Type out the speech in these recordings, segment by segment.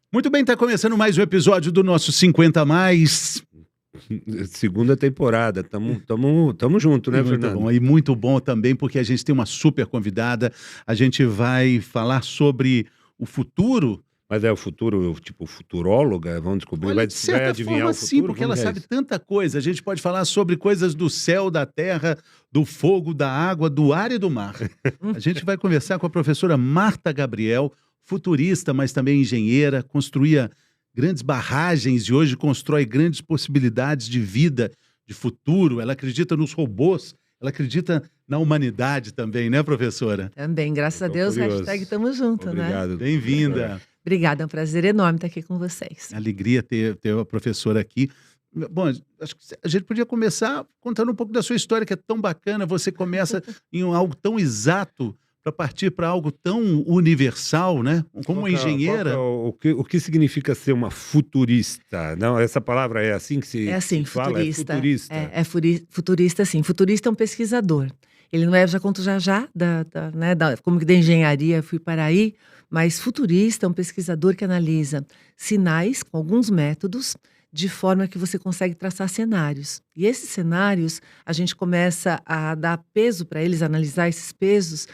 Muito bem, está começando mais um episódio do nosso 50 Mais. Segunda temporada, tamo junto, né, Muito Fernando? bom, e muito bom também, porque a gente tem uma super convidada. A gente vai falar sobre o futuro. Mas é o futuro, tipo, futuróloga, vamos descobrir, Olha, vai de certa adivinhar forma, o sim, futuro? porque Como ela que é sabe isso? tanta coisa. A gente pode falar sobre coisas do céu, da terra, do fogo, da água, do ar e do mar. A gente vai conversar com a professora Marta Gabriel, futurista, mas também engenheira, construía grandes barragens e hoje constrói grandes possibilidades de vida, de futuro. Ela acredita nos robôs, ela acredita na humanidade também, né, professora? Também, graças Eu a tô Deus, curioso. hashtag tamo junto, né? Obrigado. Bem-vinda. Obrigada, é um prazer enorme estar aqui com vocês. Alegria ter a professora aqui. Bom, acho que a gente podia começar contando um pouco da sua história, que é tão bacana. Você começa em algo tão exato para partir para algo tão universal, né? Como engenheira. O que significa ser uma futurista? Não, essa palavra é assim que se É assim, fala? É futurista. futurista. Futurista, sim. Futurista é um pesquisador. Ele não é, já conto já, como que da engenharia fui para aí, mas futurista é um pesquisador que analisa sinais com alguns métodos, de forma que você consegue traçar cenários. E esses cenários, a gente começa a dar peso para eles, analisar esses pesos,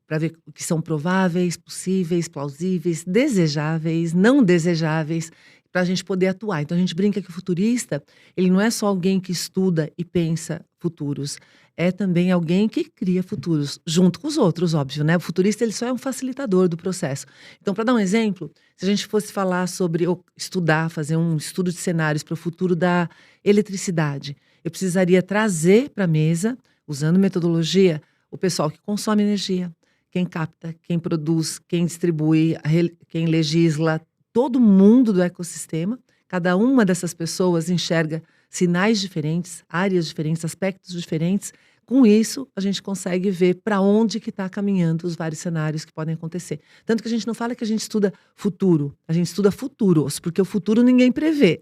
para ver o que são prováveis, possíveis, plausíveis, desejáveis, não desejáveis, para a gente poder atuar. Então a gente brinca que o futurista, ele não é só alguém que estuda e pensa futuros, é também alguém que cria futuros, junto com os outros, óbvio, né? O futurista, ele só é um facilitador do processo. Então, para dar um exemplo, se a gente fosse falar sobre, ou estudar, fazer um estudo de cenários para o futuro da eletricidade, eu precisaria trazer para a mesa, usando metodologia, o pessoal que consome energia, quem capta, quem produz, quem distribui, quem legisla, todo mundo do ecossistema. Cada uma dessas pessoas enxerga sinais diferentes, áreas diferentes, aspectos diferentes. Com isso, a gente consegue ver para onde que está caminhando os vários cenários que podem acontecer. Tanto que a gente não fala que a gente estuda futuro, a gente estuda futuros, porque o futuro ninguém prevê.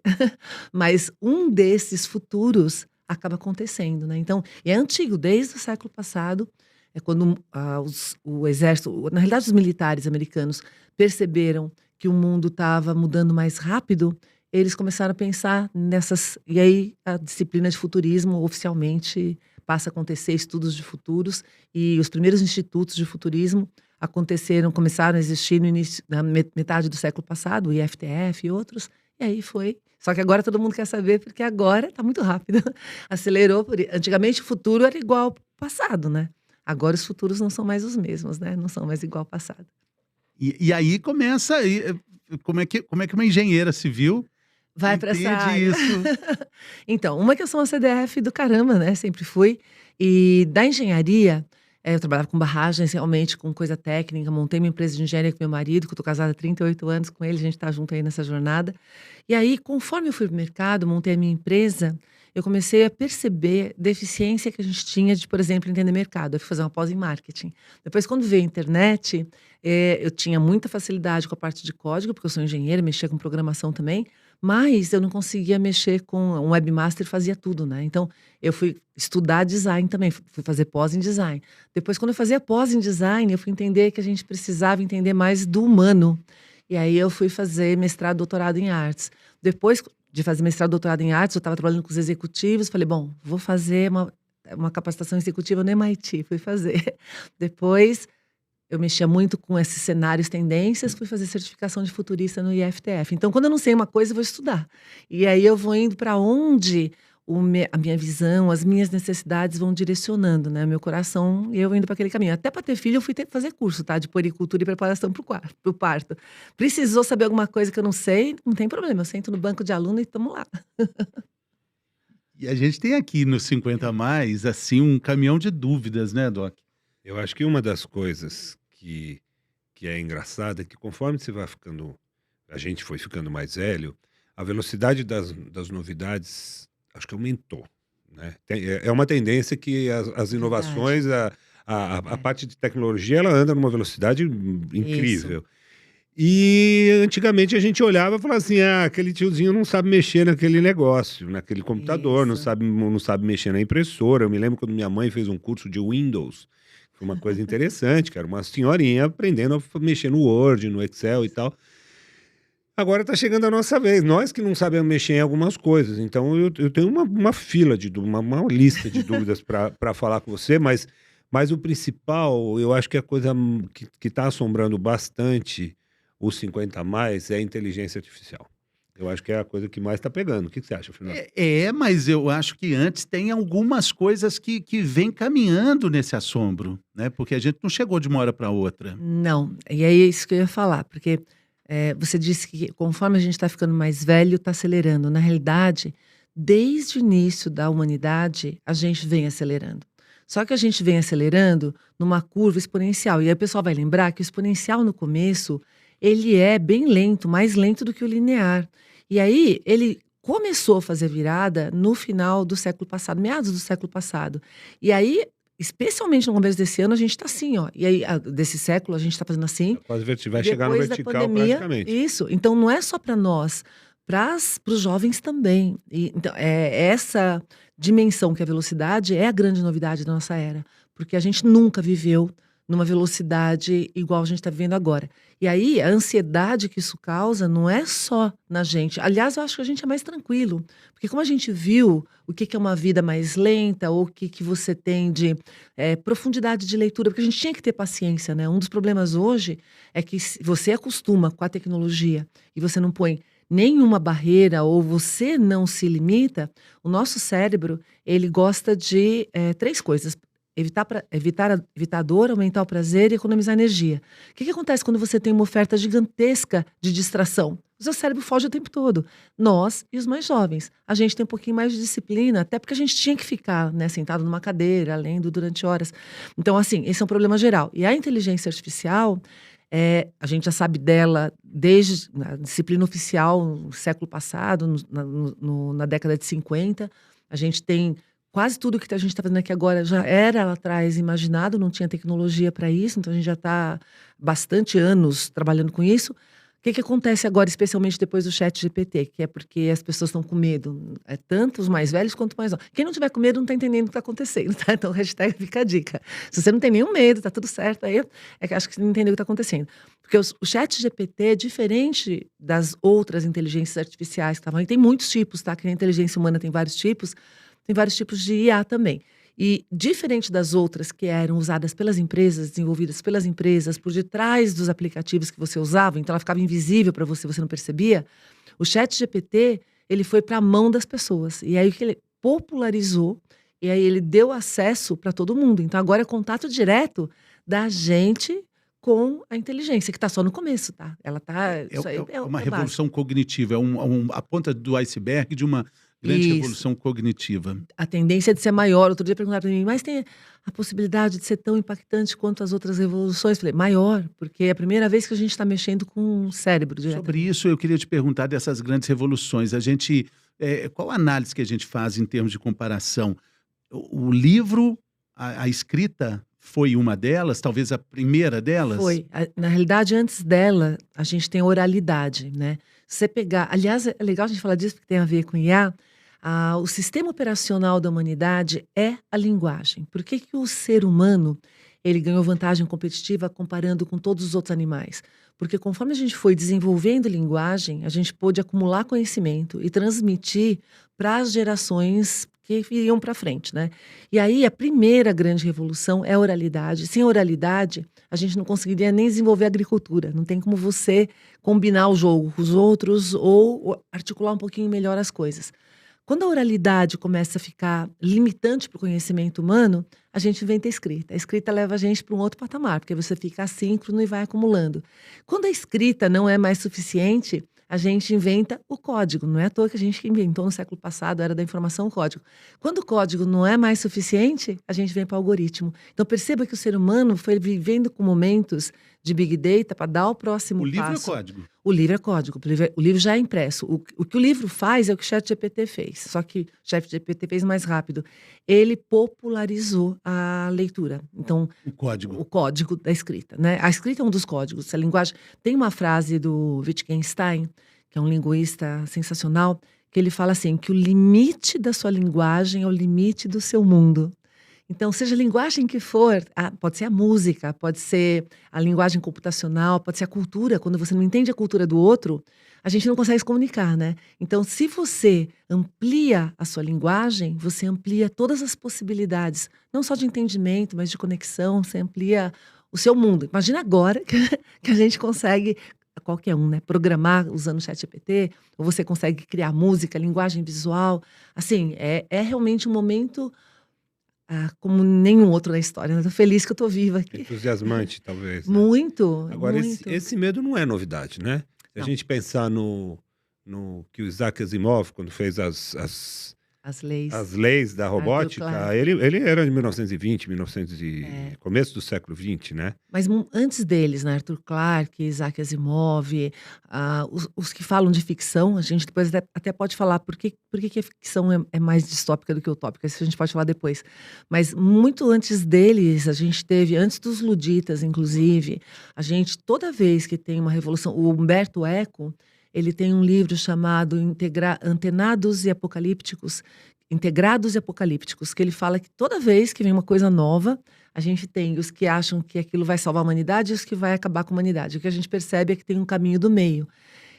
Mas um desses futuros acaba acontecendo, né? Então, e é antigo, desde o século passado, é quando o exército, na realidade os militares americanos, perceberam que o mundo estava mudando mais rápido, eles começaram a pensar nessas... E aí a disciplina de futurismo oficialmente passa a acontecer, estudos de futuros, e os primeiros institutos de futurismo começaram a existir no início, na metade do século passado, o IFTF e outros, e aí foi. Só que agora todo mundo quer saber, porque agora está muito rápido. Acelerou. Antigamente o futuro era igual ao passado, né? Agora os futuros não são mais os mesmos, né? Não são mais igual ao passado. E aí começa como é que uma engenheira civil vai para essa área. Isso. Então, uma que eu sou uma CDF do caramba, né? Sempre fui. E da engenharia, eu trabalhava com barragens, realmente, com coisa técnica. Montei uma empresa de engenharia com meu marido, que eu tô casada há 38 anos com ele. A gente tá junto aí nessa jornada. E aí, conforme eu fui pro mercado, montei a minha empresa, eu comecei a perceber deficiência que a gente tinha de, por exemplo, entender mercado. Eu fui fazer uma pós em marketing. Depois, quando veio a internet, eu tinha muita facilidade com a parte de código, porque eu sou engenheira, mexia com programação também, mas eu não conseguia mexer com um webmaster, fazia tudo, né? Então, eu fui estudar design também, fui fazer pós em design. Depois, quando eu fazia pós em design, eu fui entender que a gente precisava entender mais do humano. E aí eu fui fazer mestrado, doutorado em artes. Depois de fazer mestrado, doutorado em artes, eu estava trabalhando com os executivos, falei, bom, vou fazer uma capacitação executiva no MIT, fui fazer. Depois, eu mexia muito com esses cenários, tendências, fui fazer certificação de futurista no IFTF. Então, quando eu não sei uma coisa, eu vou estudar. E aí eu vou indo para onde a minha visão, as minhas necessidades vão direcionando, né? Meu coração, e eu indo para aquele caminho. Até para ter filho, eu fui ter que fazer curso, tá? De puericultura e preparação para o parto. Precisou saber alguma coisa que eu não sei, não tem problema. Eu sento no banco de aluno e estamos lá. E a gente tem aqui no 50 Mais, assim, um caminhão de dúvidas, né, Doc? Eu acho que uma das coisas que é engraçada é que conforme você vai ficando, a gente foi ficando mais velho, a velocidade das novidades acho que aumentou, né? É uma tendência que as inovações, a parte de tecnologia, ela anda numa velocidade incrível. Isso. E antigamente a gente olhava e falava assim, aquele tiozinho não sabe mexer naquele negócio, naquele computador, não Isso. sabe mexer na impressora. Eu me lembro quando minha mãe fez um curso de Windows, foi uma coisa interessante, que era uma senhorinha aprendendo a mexer no Word, no Excel e tal. Agora está chegando a nossa vez. Nós que não sabemos mexer em algumas coisas. Então, eu tenho uma fila de dúvidas, uma lista de dúvidas para falar com você, mas o principal, eu acho que a coisa que está assombrando bastante os 50 a mais é a inteligência artificial. Eu acho que é a coisa que mais está pegando. O que você acha, Fernando? Mas eu acho que antes tem algumas coisas que vêm caminhando nesse assombro, né? Porque a gente não chegou de uma hora para outra. Não, e é isso que eu ia falar, porque você disse que conforme a gente está ficando mais velho, está acelerando. Na realidade, desde o início da humanidade, a gente vem acelerando. Só que a gente vem acelerando numa curva exponencial. E aí o pessoal vai lembrar que o exponencial no começo, ele é bem lento, mais lento do que o linear. E aí ele começou a fazer virada no final do século passado, meados do século passado. E aí, especialmente no começo desse ano, a gente está assim, ó. E aí, desse século, a gente está fazendo assim. Quase vai chegar no Depois da vertical pandemia, praticamente. isso. Então, não é só para nós, para os jovens também. Então, essa dimensão que é a velocidade é a grande novidade da nossa era. Porque a gente nunca viveu numa velocidade igual a gente está vivendo agora. E aí, a ansiedade que isso causa não é só na gente. Aliás, eu acho que a gente é mais tranquilo. Porque como a gente viu o que é uma vida mais lenta, ou o que você tem de profundidade de leitura, porque a gente tinha que ter paciência, né? Um dos problemas hoje é que se você acostuma com a tecnologia e você não põe nenhuma barreira ou você não se limita, o nosso cérebro, ele gosta de 3 coisas. Evitar a dor, aumentar o prazer e economizar energia. O que acontece quando você tem uma oferta gigantesca de distração? O seu cérebro foge o tempo todo. Nós e os mais jovens, a gente tem um pouquinho mais de disciplina, até porque a gente tinha que ficar, né, sentado numa cadeira, lendo durante horas. Então, assim, esse é um problema geral. E a inteligência artificial, a gente já sabe dela desde a disciplina oficial no século passado, na década de 50. A gente tem quase tudo que a gente está fazendo aqui agora já era lá atrás imaginado, não tinha tecnologia para isso, então a gente já está bastante anos trabalhando com isso. O que acontece agora, especialmente depois do ChatGPT, que é porque as pessoas estão com medo, tanto os mais velhos quanto os mais novos. Quem não tiver com medo não está entendendo o que está acontecendo, tá? Então, hashtag fica a dica. Se você não tem nenhum medo, tá tudo certo, aí é que acho que você não entendeu o que está acontecendo. Porque o ChatGPT é diferente das outras inteligências artificiais que estavam aí. Tem muitos tipos, tá? Que a inteligência humana tem vários tipos de IA também. E diferente das outras que eram usadas pelas empresas, desenvolvidas pelas empresas, por detrás dos aplicativos que você usava, então ela ficava invisível para você, você não percebia, o ChatGPT, ele foi para a mão das pessoas. E aí que ele popularizou, e aí ele deu acesso para todo mundo. Então agora é contato direto da gente com a inteligência, que está só no começo, tá? Ela tá... É uma revolução cognitiva, a ponta do iceberg de uma grande revolução cognitiva. A tendência é de ser maior. Outro dia perguntaram para mim, mas tem a possibilidade de ser tão impactante quanto as outras revoluções? Falei, maior, porque é a primeira vez que a gente está mexendo com o cérebro. Sobre isso, eu queria te perguntar dessas grandes revoluções. Qual a análise que a gente faz em termos de comparação? O livro, a escrita foi uma delas, talvez a primeira delas? Foi. Na realidade, antes dela, a gente tem a oralidade, né? Se você pegar... Aliás, é legal a gente falar disso, porque tem a ver com IA. O sistema operacional da humanidade é a linguagem. Por que o ser humano ele ganhou vantagem competitiva comparando com todos os outros animais? Porque conforme a gente foi desenvolvendo linguagem, a gente pôde acumular conhecimento e transmitir para as gerações que iriam para frente, né? E aí a primeira grande revolução é a oralidade. Sem oralidade, a gente não conseguiria nem desenvolver a agricultura. Não tem como você combinar o jogo com os outros ou articular um pouquinho melhor as coisas. Quando a oralidade começa a ficar limitante para o conhecimento humano, a gente inventa a escrita. A escrita leva a gente para um outro patamar, porque você fica assíncrono e vai acumulando. Quando a escrita não é mais suficiente, a gente inventa o código. Não é à toa que a gente inventou no século passado, era da informação, o código. Quando o código não é mais suficiente, a gente vem para o algoritmo. Então perceba que o ser humano foi vivendo com momentos de Big Data para dar o próximo passo. O livro é código. O livro é código, o livro já é impresso. O que o livro faz é o que o ChatGPT fez, só que o ChatGPT fez mais rápido. Ele popularizou a leitura. Então, o código da escrita, né? A escrita é um dos códigos, a linguagem... Tem uma frase do Wittgenstein, que é um linguista sensacional, que ele fala assim, que o limite da sua linguagem é o limite do seu mundo. Então, seja a linguagem que for, pode ser a música, pode ser a linguagem computacional, pode ser a cultura. Quando você não entende a cultura do outro, a gente não consegue se comunicar, né? Então, se você amplia a sua linguagem, você amplia todas as possibilidades, não só de entendimento, mas de conexão, você amplia o seu mundo. Imagina agora que a gente consegue, qualquer um, né? Programar usando o ChatGPT, ou você consegue criar música, linguagem visual. Assim, é realmente um momento como nenhum outro na história. Estou feliz que eu estou viva aqui. Entusiasmante, talvez. Né? Muito, Agora, muito. esse medo não é novidade, né? Se a Não. gente pensar no que o Isaac Asimov, quando fez As leis. as leis da robótica, Clarke. ele era de 1920, É. começo do século XX, né? Mas antes deles, né? Arthur Clarke, Isaac Asimov, os que falam de ficção, a gente depois até pode falar por que a ficção é mais distópica do que utópica, isso a gente pode falar depois. Mas muito antes deles, a gente teve, antes dos luditas, inclusive, toda vez que tem uma revolução, o Umberto Eco, ele tem um livro chamado Integrados e Apocalípticos, que ele fala que toda vez que vem uma coisa nova, a gente tem os que acham que aquilo vai salvar a humanidade e os que vai acabar com a humanidade. O que a gente percebe é que tem um caminho do meio.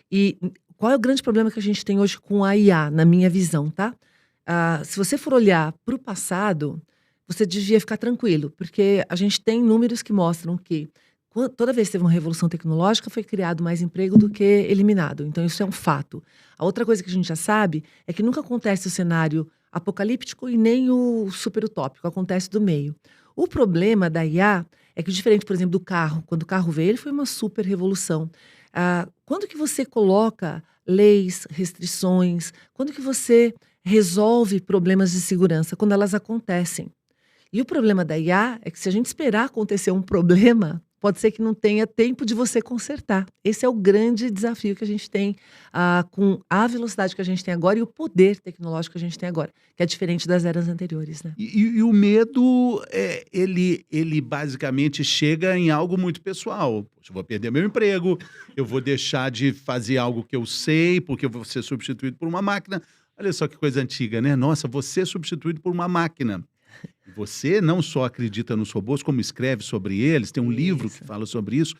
E qual é o grande problema que a gente tem hoje com a IA, na minha visão, tá? Se você for olhar para o passado, você devia ficar tranquilo, porque a gente tem números que mostram que toda vez que teve uma revolução tecnológica, foi criado mais emprego do que eliminado. Então, isso é um fato. A outra coisa que a gente já sabe é que nunca acontece o cenário apocalíptico e nem o super utópico, acontece do meio. O problema da IA é que, diferente, por exemplo, do carro, quando o carro veio, ele foi uma super revolução. Quando que você coloca leis, restrições, quando que você resolve problemas de segurança? Quando elas acontecem. E o problema da IA é que se a gente esperar acontecer um problema, pode ser que não tenha tempo de você consertar. Esse é o grande desafio que a gente tem com a velocidade que a gente tem agora e o poder tecnológico que a gente tem agora, que é diferente das eras anteriores, né? E o medo, ele basicamente chega em algo muito pessoal. Eu vou perder meu emprego, eu vou deixar de fazer algo que eu sei, porque eu vou ser substituído por uma máquina. Olha só que coisa antiga, né? Nossa, vou ser substituído por uma máquina. Você não só acredita nos robôs, como escreve sobre eles, tem um livro que fala sobre isso.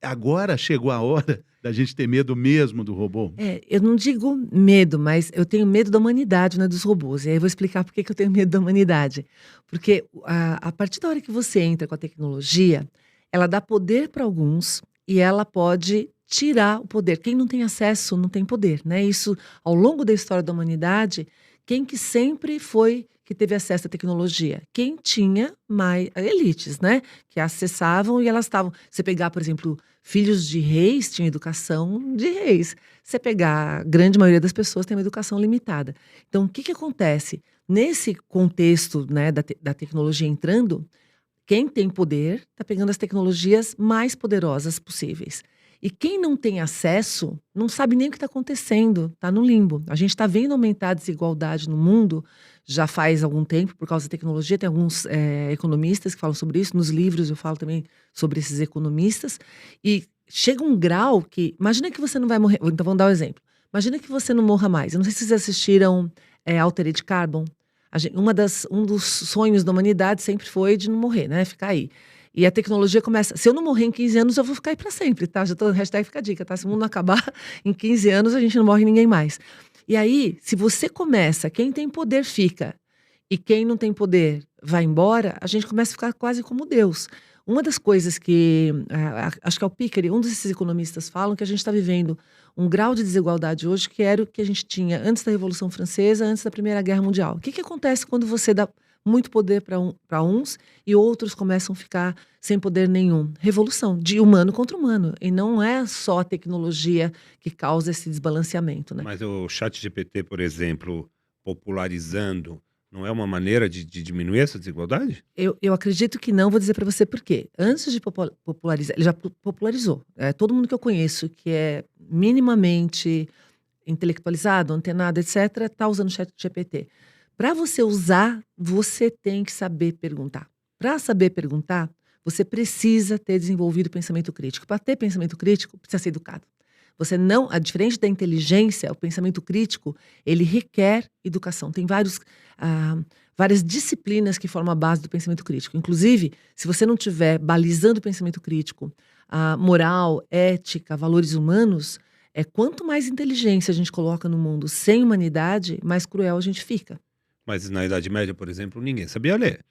Agora chegou a hora da gente ter medo mesmo do robô. Eu não digo medo, mas eu tenho medo da humanidade, não é dos robôs. E aí eu vou explicar por que eu tenho medo da humanidade. Porque a partir da hora que você entra com a tecnologia, ela dá poder para alguns e ela pode tirar o poder. Quem não tem acesso não tem poder, né? Isso, ao longo da história da humanidade, quem que sempre foi que teve acesso à tecnologia? Quem tinha mais elites, né? Que acessavam e elas estavam. Você pegar, por exemplo, filhos de reis tinham educação de reis. Você pegar, a grande maioria das pessoas tem uma educação limitada. Então, o que acontece? Nesse contexto, né, da tecnologia entrando, quem tem poder está pegando as tecnologias mais poderosas possíveis. E quem não tem acesso não sabe nem o que está acontecendo, está no limbo. A gente está vendo aumentar a desigualdade no mundo já faz algum tempo, por causa da tecnologia. Tem alguns economistas que falam sobre isso. Nos livros eu falo também sobre esses economistas. E chega um grau que... Imagina que você não vai morrer. Então, vamos dar um exemplo. Imagina que você não morra mais. Eu não sei se vocês assistiram Altered Carbon. Um dos sonhos da humanidade sempre foi de não morrer, né? Ficar aí. E a tecnologia começa... Se eu não morrer em 15 anos, eu vou ficar aí para sempre, tá? Já tô hashtag fica a dica, tá? Se o mundo não acabar, em 15 anos a gente não morre ninguém mais. E aí, se você começa, quem tem poder fica, e quem não tem poder vai embora, a gente começa a ficar quase como Deus. Uma das coisas que... acho que é o Piketty, um desses economistas falam que a gente está vivendo um grau de desigualdade hoje que era o que a gente tinha antes da Revolução Francesa, antes da Primeira Guerra Mundial. O que acontece quando você dá muito poder para uns e outros começam a ficar sem poder nenhum? Revolução, de humano contra humano. E não é só a tecnologia que causa esse desbalanceamento, né? Mas o ChatGPT, por exemplo, popularizando, não é uma maneira de diminuir essa desigualdade? Eu acredito que não, vou dizer para você por quê. Antes de popularizar, ele já popularizou. Todo mundo que eu conheço que é minimamente intelectualizado, antenado, etc., está usando o ChatGPT. Para você usar, você tem que saber perguntar. Para saber perguntar, você precisa ter desenvolvido pensamento crítico. Para ter pensamento crítico, precisa ser educado. Você não, diferente da inteligência, o pensamento crítico, ele requer educação. Tem várias disciplinas que formam a base do pensamento crítico. Inclusive, se você não estiver balizando o pensamento crítico, moral, ética, valores humanos, Quanto mais inteligência a gente coloca no mundo sem humanidade, mais cruel a gente fica. Mas na Idade Média, por exemplo, ninguém sabia ler.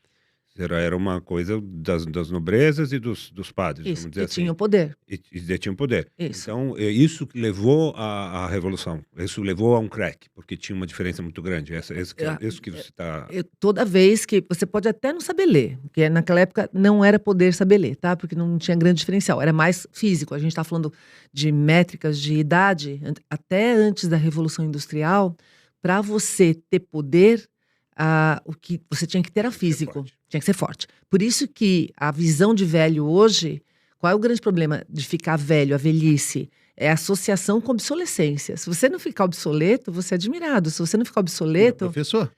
Era uma coisa das nobrezas e dos padres, Isso, vamos que dizer assim. tinha o poder. E detinham poder. Isso. Então, é isso que levou à Revolução. Isso levou a um crack, porque tinha uma diferença muito grande. Isso que você está... Toda vez que você pode até não saber ler, porque naquela época não era poder saber ler, tá? Porque não tinha grande diferencial, era mais físico. A gente está falando de métricas de idade, até antes da Revolução Industrial, para você ter poder, o que você tinha que ter era físico, tinha que ser forte. Por isso que a visão de velho hoje, qual é o grande problema de ficar velho, a velhice? É a associação com obsolescência. Se você não ficar obsoleto, você é admirado. Se você não ficar obsoleto... Professor?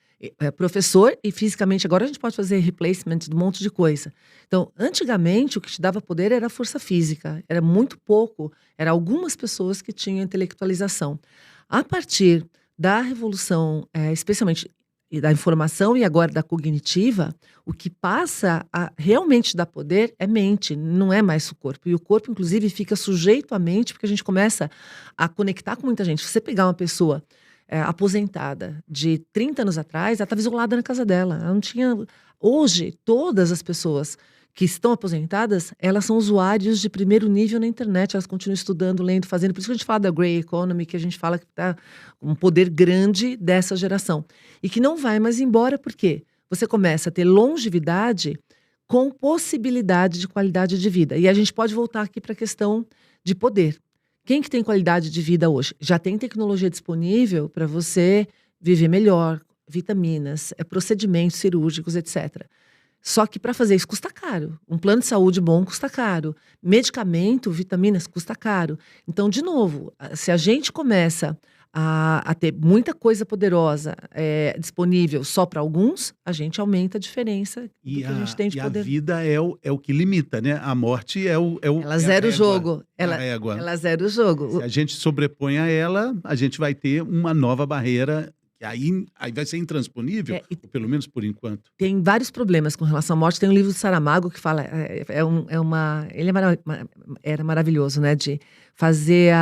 Professor e fisicamente. Agora a gente pode fazer replacement de um monte de coisa. Então, antigamente, o que te dava poder era a força física. Era muito pouco. Era algumas pessoas que tinham intelectualização. A partir da revolução, especialmente da informação e agora da cognitiva, o que passa a realmente dar poder é mente, não é mais o corpo. E o corpo, inclusive, fica sujeito à mente, porque a gente começa a conectar com muita gente. Se você pegar uma pessoa aposentada de 30 anos atrás, ela estava isolada na casa dela. Ela não tinha... Hoje, todas as pessoas que estão aposentadas, elas são usuários de primeiro nível na internet, elas continuam estudando, lendo, fazendo. Por isso que a gente fala da Grey Economy, que a gente fala que está um poder grande dessa geração. E que não vai mais embora, por quê? Você começa a ter longevidade com possibilidade de qualidade de vida. E a gente pode voltar aqui para a questão de poder. Quem que tem qualidade de vida hoje? Já tem tecnologia disponível para você viver melhor, vitaminas, procedimentos cirúrgicos, etc. Só que para fazer isso custa caro. Um plano de saúde bom custa caro. Medicamento, vitaminas, custa caro. Então, de novo, se a gente começa a ter muita coisa poderosa disponível só para alguns, a gente aumenta a diferença do que a gente tem de poder. E a vida é o que limita, né? A morte é o Ela zera o jogo. Ela zera o jogo. Se a gente sobrepõe a ela, a gente vai ter uma nova barreira que aí vai ser intransponível, ou pelo menos por enquanto. Tem vários problemas com relação à morte. Tem um livro do Saramago que fala, ele era maravilhoso, né? De fazer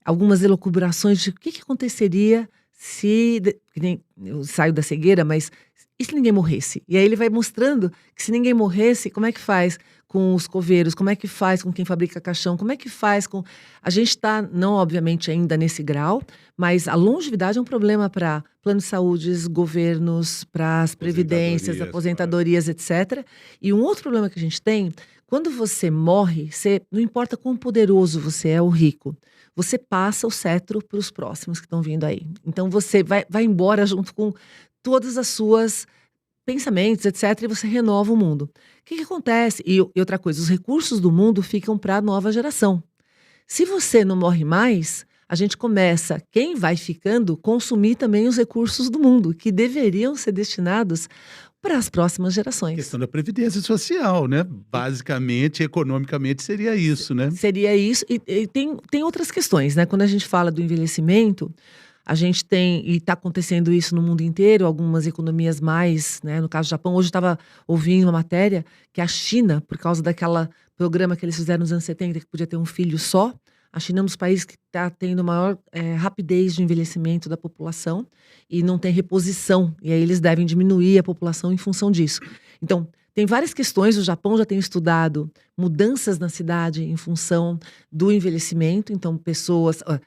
algumas elucubrações de o que aconteceria se, que nem eu saio da cegueira, mas e se ninguém morresse? E aí ele vai mostrando que se ninguém morresse, como é que faz com os coveiros, como é que faz com quem fabrica caixão, como é que faz com... A gente está, não obviamente ainda nesse grau, mas a longevidade é um problema para planos de saúde, governos, para as previdências, aposentadorias, etc. E um outro problema que a gente tem, quando você morre, não importa quão poderoso você é ou rico, você passa o cetro para os próximos que estão vindo aí. Então você vai embora junto com todas as suas pensamentos, etc., e você renova o mundo. O que acontece? E outra coisa, os recursos do mundo ficam para a nova geração. Se você não morre mais, a gente começa, quem vai ficando, consumir também os recursos do mundo, que deveriam ser destinados para as próximas gerações. A questão da previdência social, né? Basicamente, economicamente, seria isso, né? Seria isso. E tem outras questões, né? Quando a gente fala do envelhecimento, a gente tem, e está acontecendo isso no mundo inteiro, algumas economias mais, né? No caso do Japão, hoje eu estava ouvindo uma matéria que a China, por causa daquela programa que eles fizeram nos anos 70, que podia ter um filho só, a China é um dos países que está tendo maior rapidez de envelhecimento da população e não tem reposição. E aí eles devem diminuir a população em função disso. Então, tem várias questões. O Japão já tem estudado mudanças na cidade em função do envelhecimento. Então,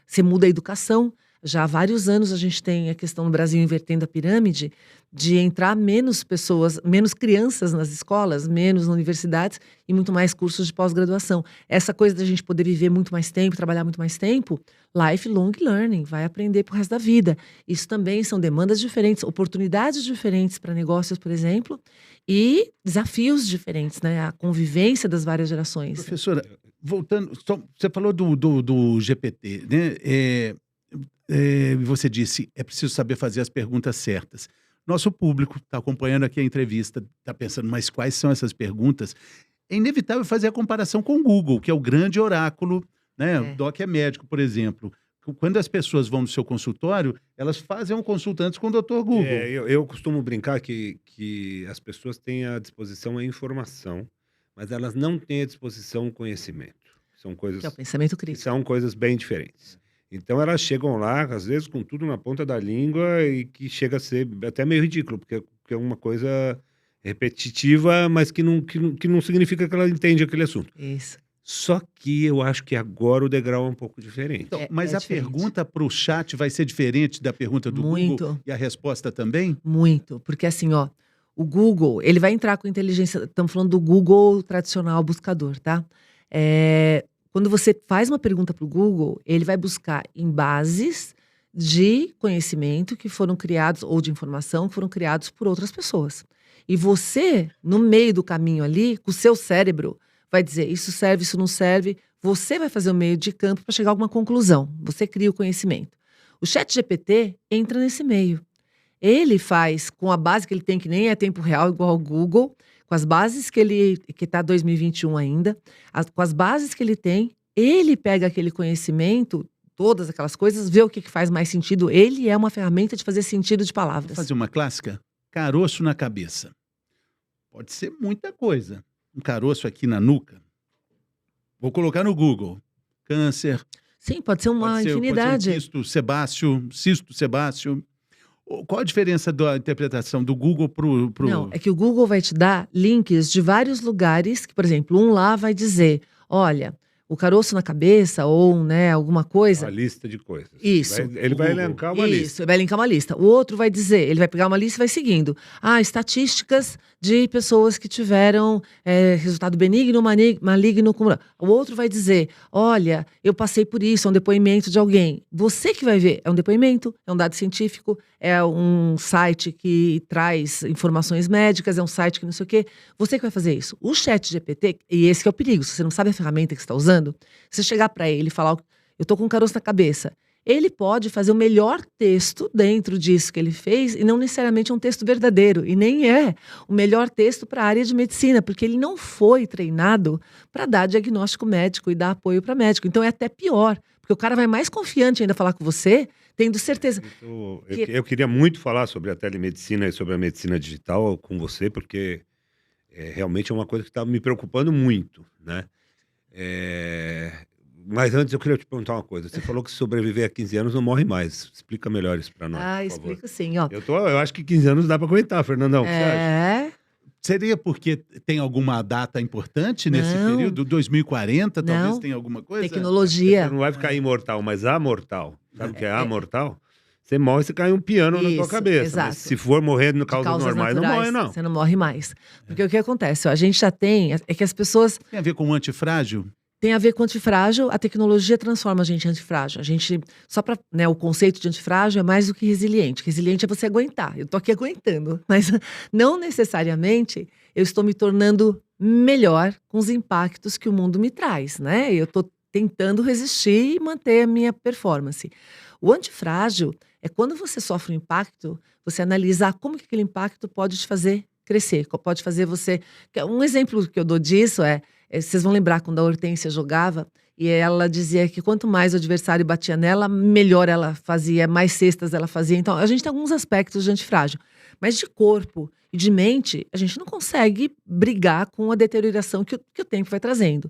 você muda a educação. Já há vários anos a gente tem a questão no Brasil invertendo a pirâmide, de entrar menos pessoas, menos crianças nas escolas, menos nas universidades e muito mais cursos de pós-graduação. Essa coisa da gente poder viver muito mais tempo, trabalhar muito mais tempo, lifelong learning, vai aprender pro resto da vida. Isso também são demandas diferentes, oportunidades diferentes para negócios, por exemplo, e desafios diferentes, né? A convivência das várias gerações. Professora, voltando, você falou do GPT, né? Você disse, é preciso saber fazer as perguntas certas. Nosso público está acompanhando aqui a entrevista, está pensando, mas quais são essas perguntas? É inevitável fazer a comparação com o Google, que é o grande oráculo, né? O Doc é médico, por exemplo. Quando as pessoas vão no seu consultório, elas fazem uma consulta antes com o Dr. Google. Eu costumo brincar que as pessoas têm à disposição a informação, mas elas não têm à disposição o conhecimento. São coisas Que é o pensamento que crítico. são coisas bem diferentes. Então elas chegam lá, às vezes, com tudo na ponta da língua e que chega a ser até meio ridículo, porque é uma coisa repetitiva, mas que não significa que ela entende aquele assunto. Isso. Só que eu acho que agora o degrau é um pouco diferente. Então, É- mas é a diferente. pergunta para o chat vai ser diferente da pergunta do Google Muito. e a resposta também? Muito, porque assim, ó, o Google, ele vai entrar com inteligência, estamos falando do Google tradicional buscador, tá? Quando você faz uma pergunta para o Google, ele vai buscar em bases de conhecimento que foram criados, ou de informação que foram criados por outras pessoas. E você, no meio do caminho ali, com o seu cérebro, vai dizer, isso serve, isso não serve. Você vai fazer o meio de campo para chegar a alguma conclusão. Você cria o conhecimento. O ChatGPT entra nesse meio. Ele faz com a base que ele tem, que nem é tempo real, igual ao Google, com as bases que está 2021 ainda, com as bases que ele tem, ele pega aquele conhecimento, todas aquelas coisas, vê o que faz mais sentido. Ele é uma ferramenta de fazer sentido de Vou palavras. fazer uma clássica? Caroço na cabeça. Pode ser muita coisa. Um caroço aqui na nuca. Vou colocar no Google. Câncer. Sim, pode ser uma infinidade. Pode ser um cisto sebáceo. Qual a diferença da interpretação do Google pro... Não, é que o Google vai te dar links de vários lugares, que, por exemplo, um lá vai dizer, olha, o caroço na cabeça ou, né, alguma coisa. Uma lista de coisas. Isso. Ele vai Google. elencar uma Isso, lista. ele vai linkar uma lista. O outro vai dizer, ele vai pegar uma lista e vai seguindo. Estatísticas de pessoas que tiveram resultado benigno, maligno. O outro vai dizer, olha, eu passei por isso, é um depoimento de alguém. Você que vai ver, é um depoimento, é um dado científico, é um site que traz informações médicas, é um site que não sei o quê. Você que vai fazer isso. O ChatGPT, e esse que é o perigo, se você não sabe a ferramenta que você está usando, se você chegar para ele e falar, eu tô com um caroço na cabeça, ele pode fazer o melhor texto dentro disso que ele fez, e não necessariamente é um texto verdadeiro, e nem é o melhor texto para a área de medicina, porque ele não foi treinado para dar diagnóstico médico e dar apoio para médico. Então é até pior, porque o cara vai mais confiante ainda falar com você, tendo certeza. Eu queria muito falar sobre a telemedicina e sobre a medicina digital com você, porque realmente é uma coisa que está me preocupando muito, né? Mas antes eu queria te perguntar uma coisa. Você falou que se sobreviver a 15 anos não morre mais. Explica melhor isso para nós, por favor. Explico sim, ó. Eu acho que 15 anos dá para aguentar, Fernandão. O que você acha? Seria porque tem alguma data importante nesse Não. período? 2040, talvez Não. tenha alguma coisa? Tecnologia. Você não vai ficar imortal, mas amortal. Sabe o que é amortal? Você morre, você cai um piano na tua Isso, cabeça. exato. Mas se for morrer de De causas normais, não morre, não. Você não morre mais. Porque o que acontece? Ó, a gente já tem. É que as pessoas. Tem a ver com o antifrágil? Tem a ver com antifrágil, a tecnologia transforma a gente em antifrágil. A gente, só para, né, o conceito de antifrágil é mais do que resiliente. Resiliente é você aguentar. Eu tô aqui aguentando, mas não necessariamente eu estou me tornando melhor com os impactos que o mundo me traz, né? Eu tô tentando resistir e manter a minha performance. O antifrágil é quando você sofre um impacto, você analisar como que aquele impacto pode te fazer crescer, pode fazer você... Um exemplo que eu dou disso vocês vão lembrar quando a Hortência jogava e ela dizia que quanto mais o adversário batia nela, melhor ela fazia, mais cestas ela fazia. Então, a gente tem alguns aspectos de antifrágil. Mas de corpo e de mente, a gente não consegue brigar com a deterioração que o tempo vai trazendo.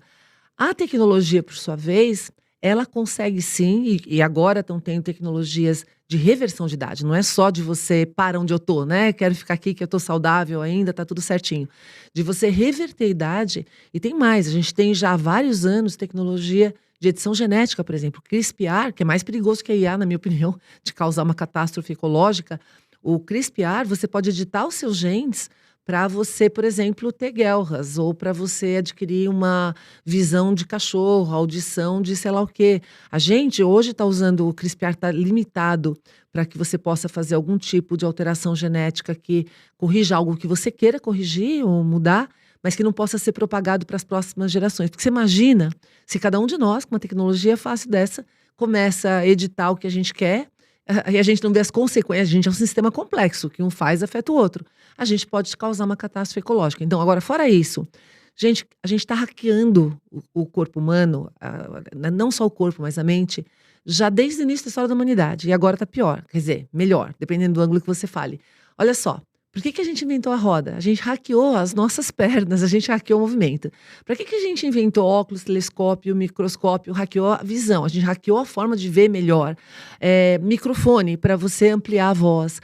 A tecnologia, por sua vez, ela consegue sim, e agora estão tendo tecnologias de reversão de idade. Não é só de você, para onde eu tô, né? Quero ficar aqui, que eu tô saudável ainda, tá tudo certinho. De você reverter a idade. E tem mais, a gente tem já há vários anos tecnologia de edição genética, por exemplo. CRISPR, que é mais perigoso que a IA, na minha opinião, de causar uma catástrofe ecológica. O CRISPR, você pode editar os seus genes para você, por exemplo, ter guelras, ou para você adquirir uma visão de cachorro, audição de sei lá o quê. A gente hoje está usando o CRISPR, está limitado para que você possa fazer algum tipo de alteração genética que corrija algo que você queira corrigir ou mudar, mas que não possa ser propagado para as próximas gerações. Porque você imagina se cada um de nós, com uma tecnologia fácil dessa, começa a editar o que a gente quer, e a gente não vê as consequências. A gente é um sistema complexo, que um faz afeta o outro. A gente pode causar uma catástrofe ecológica. Então, agora, fora isso, a gente está hackeando o corpo humano, não só o corpo, mas a mente, já desde o início da história da humanidade. E agora está pior, quer dizer, melhor, dependendo do ângulo que você fale. Olha só, Por que a gente inventou a roda? A gente hackeou as nossas pernas, a gente hackeou o movimento. Para que a gente inventou óculos, telescópio, microscópio? Hackeou a visão, a gente hackeou a forma de ver melhor. Microfone para você ampliar a voz.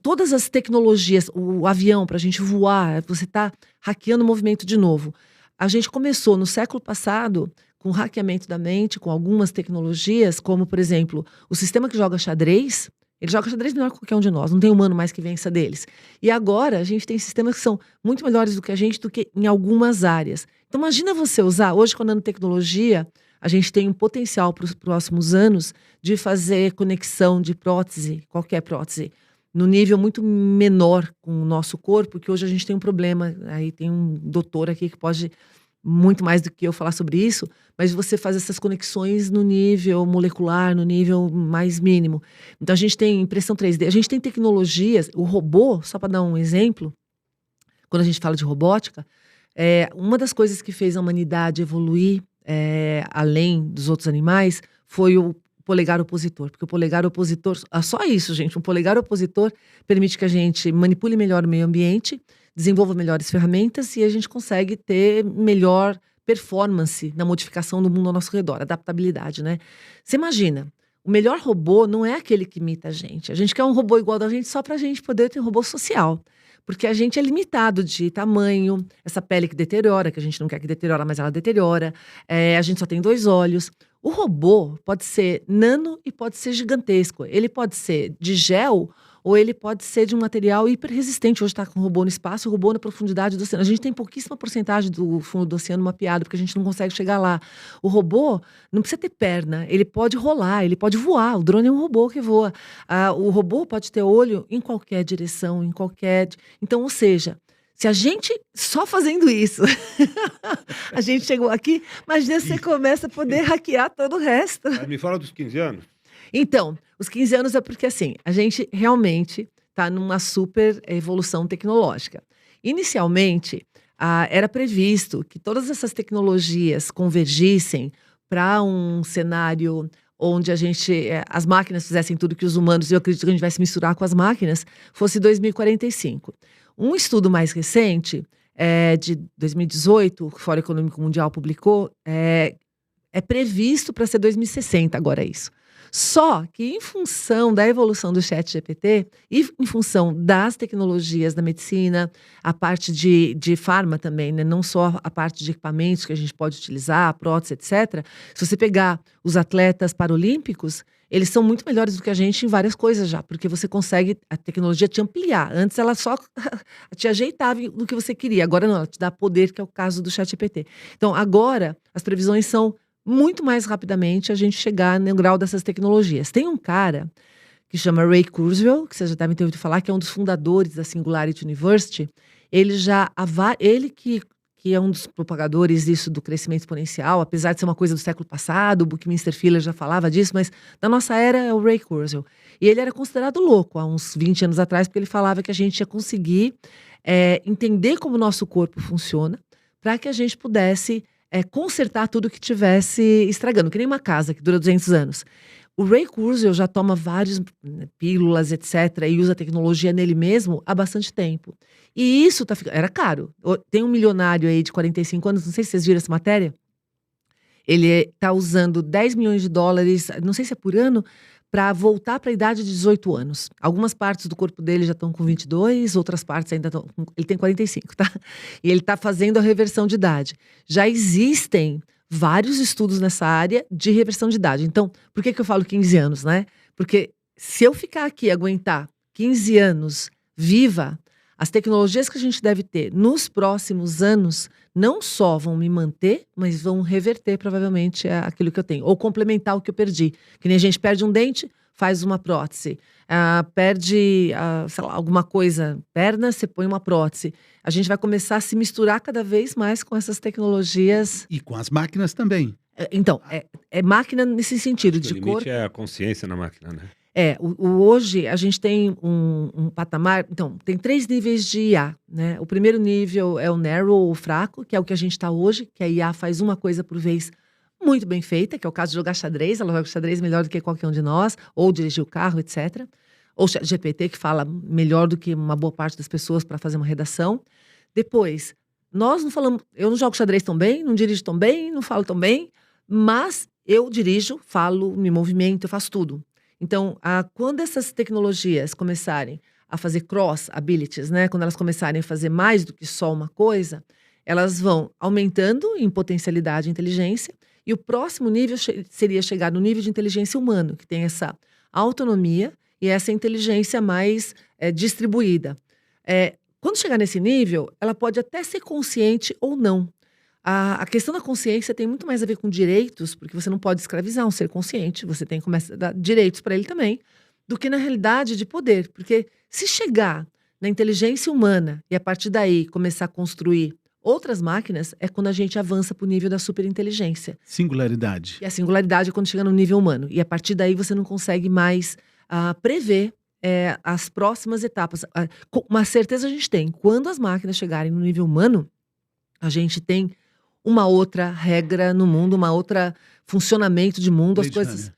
Todas as tecnologias, o avião para a gente voar, você está hackeando o movimento de novo. A gente começou no século passado com o hackeamento da mente, com algumas tecnologias, como, por exemplo, o sistema que joga xadrez. Ele joga xadrez melhor que qualquer um de nós, não tem humano mais que vença deles. E agora a gente tem sistemas que são muito melhores do que a gente, do que em algumas áreas. Então imagina você usar, hoje com a nanotecnologia, a gente tem um potencial para os próximos anos de fazer conexão de prótese, qualquer prótese, no nível muito menor com o nosso corpo, que hoje a gente tem um problema. Aí tem um doutor aqui que pode muito mais do que eu falar sobre isso, mas você faz essas conexões no nível molecular, no nível mais mínimo. Então a gente tem impressão 3D, a gente tem tecnologias, o robô, só para dar um exemplo, quando a gente fala de robótica, uma das coisas que fez a humanidade evoluir além dos outros animais foi o polegar opositor, porque o polegar opositor, só isso, gente, um polegar opositor permite que a gente manipule melhor o meio ambiente, desenvolva melhores ferramentas e a gente consegue ter melhor performance na modificação do mundo ao nosso redor, adaptabilidade, né? Você imagina, o melhor robô não é aquele que imita a gente. A gente quer um robô igual da gente só pra gente poder ter um robô social. Porque a gente é limitado de tamanho, essa pele que deteriora, que a gente não quer que deteriora, mas ela deteriora. A gente só tem 2 olhos. O robô pode ser nano e pode ser gigantesco. Ele pode ser de gel ou ele pode ser de um material hiper resistente. Hoje está com o robô no espaço, o robô na profundidade do oceano. A gente tem pouquíssima porcentagem do fundo do oceano mapeado, porque a gente não consegue chegar lá. O robô não precisa ter perna, ele pode rolar, ele pode voar. O drone é um robô que voa. O robô pode ter olho em qualquer direção, em qualquer... Então, ou seja, se a gente, só fazendo isso, a gente chegou aqui, imagina você começa a poder hackear todo o resto. Me fala dos 15 anos. Então, os 15 anos é porque, assim, a gente realmente está numa super evolução tecnológica. Inicialmente, era previsto que todas essas tecnologias convergissem para um cenário onde as máquinas fizessem tudo que os humanos, eu acredito que a gente vai se misturar com as máquinas, fosse 2045. Um estudo mais recente, de 2018, que o Fórum Econômico Mundial publicou, é previsto para ser 2060 agora isso. Só que em função da evolução do ChatGPT e em função das tecnologias da medicina, a parte de farma também, né? Não só a parte de equipamentos que a gente pode utilizar, a prótese, etc. Se você pegar os atletas paralímpicos, eles são muito melhores do que a gente em várias coisas já, porque você consegue a tecnologia te ampliar. Antes ela só te ajeitava no que você queria, agora não, ela te dá poder, que é o caso do ChatGPT. Então agora as previsões são muito mais rapidamente a gente chegar no grau dessas tecnologias. Tem um cara que chama Ray Kurzweil, que vocês já devem ter ouvido falar, que é um dos fundadores da Singularity University. Ele que é um dos propagadores disso do crescimento exponencial, apesar de ser uma coisa do século passado, o Buckminster Fuller já falava disso, mas na nossa era é o Ray Kurzweil. E ele era considerado louco há uns 20 anos atrás, porque ele falava que a gente ia conseguir entender como o nosso corpo funciona, para que a gente pudesse consertar tudo que estivesse estragando, que nem uma casa que dura 200 anos. O Ray Kurzweil já toma várias pílulas, etc., e usa tecnologia nele mesmo há bastante tempo. E isso era caro. Tem um milionário aí de 45 anos, não sei se vocês viram essa matéria, ele está usando 10 milhões de dólares, não sei se é por ano, para voltar para a idade de 18 anos. Algumas partes do corpo dele já estão com 22, outras partes ainda estão... Ele tem 45, tá? E ele está fazendo a reversão de idade. Já existem vários estudos nessa área de reversão de idade. Então, por que eu falo 15 anos, né? Porque se eu ficar aqui e aguentar 15 anos viva, as tecnologias que a gente deve ter nos próximos anos não só vão me manter, mas vão reverter provavelmente aquilo que eu tenho. Ou complementar o que eu perdi. Que nem a gente perde um dente, faz uma prótese. Perde, sei lá, alguma coisa, perna, você põe uma prótese. A gente vai começar a se misturar cada vez mais com essas tecnologias. E com as máquinas também. Então, é máquina nesse sentido. Acho que de o limite corpo. é a consciência na máquina, né? Hoje a gente tem um patamar, então, tem 3 níveis de IA, né? O primeiro nível é o narrow, o fraco, que é o que a gente está hoje, que a IA faz uma coisa por vez muito bem feita, que é o caso de jogar xadrez, ela joga xadrez melhor do que qualquer um de nós, ou dirigir o carro, etc. ou GPT, que fala melhor do que uma boa parte das pessoas para fazer uma redação. Depois, nós não falamos, eu não jogo xadrez tão bem, não dirijo tão bem, não falo tão bem, mas eu dirijo, falo, me movimento, eu faço tudo. Então, quando essas tecnologias começarem a fazer cross abilities, né? Quando elas começarem a fazer mais do que só uma coisa, elas vão aumentando em potencialidade e inteligência, e o próximo nível seria chegar no nível de inteligência humano, que tem essa autonomia e essa inteligência mais distribuída. Quando chegar nesse nível, ela pode até ser consciente ou não. A questão da consciência tem muito mais a ver com direitos, porque você não pode escravizar um ser consciente, você tem que começar a dar direitos para ele também, do que na realidade de poder. Porque se chegar na inteligência humana e a partir daí começar a construir outras máquinas, é quando a gente avança para o nível da superinteligência. Singularidade. E a singularidade é quando chega no nível humano. E a partir daí você não consegue mais prever as próximas etapas. Uma certeza a gente tem. Quando as máquinas chegarem no nível humano, a gente tem uma outra regra no mundo, uma outra funcionamento de mundo, as coisas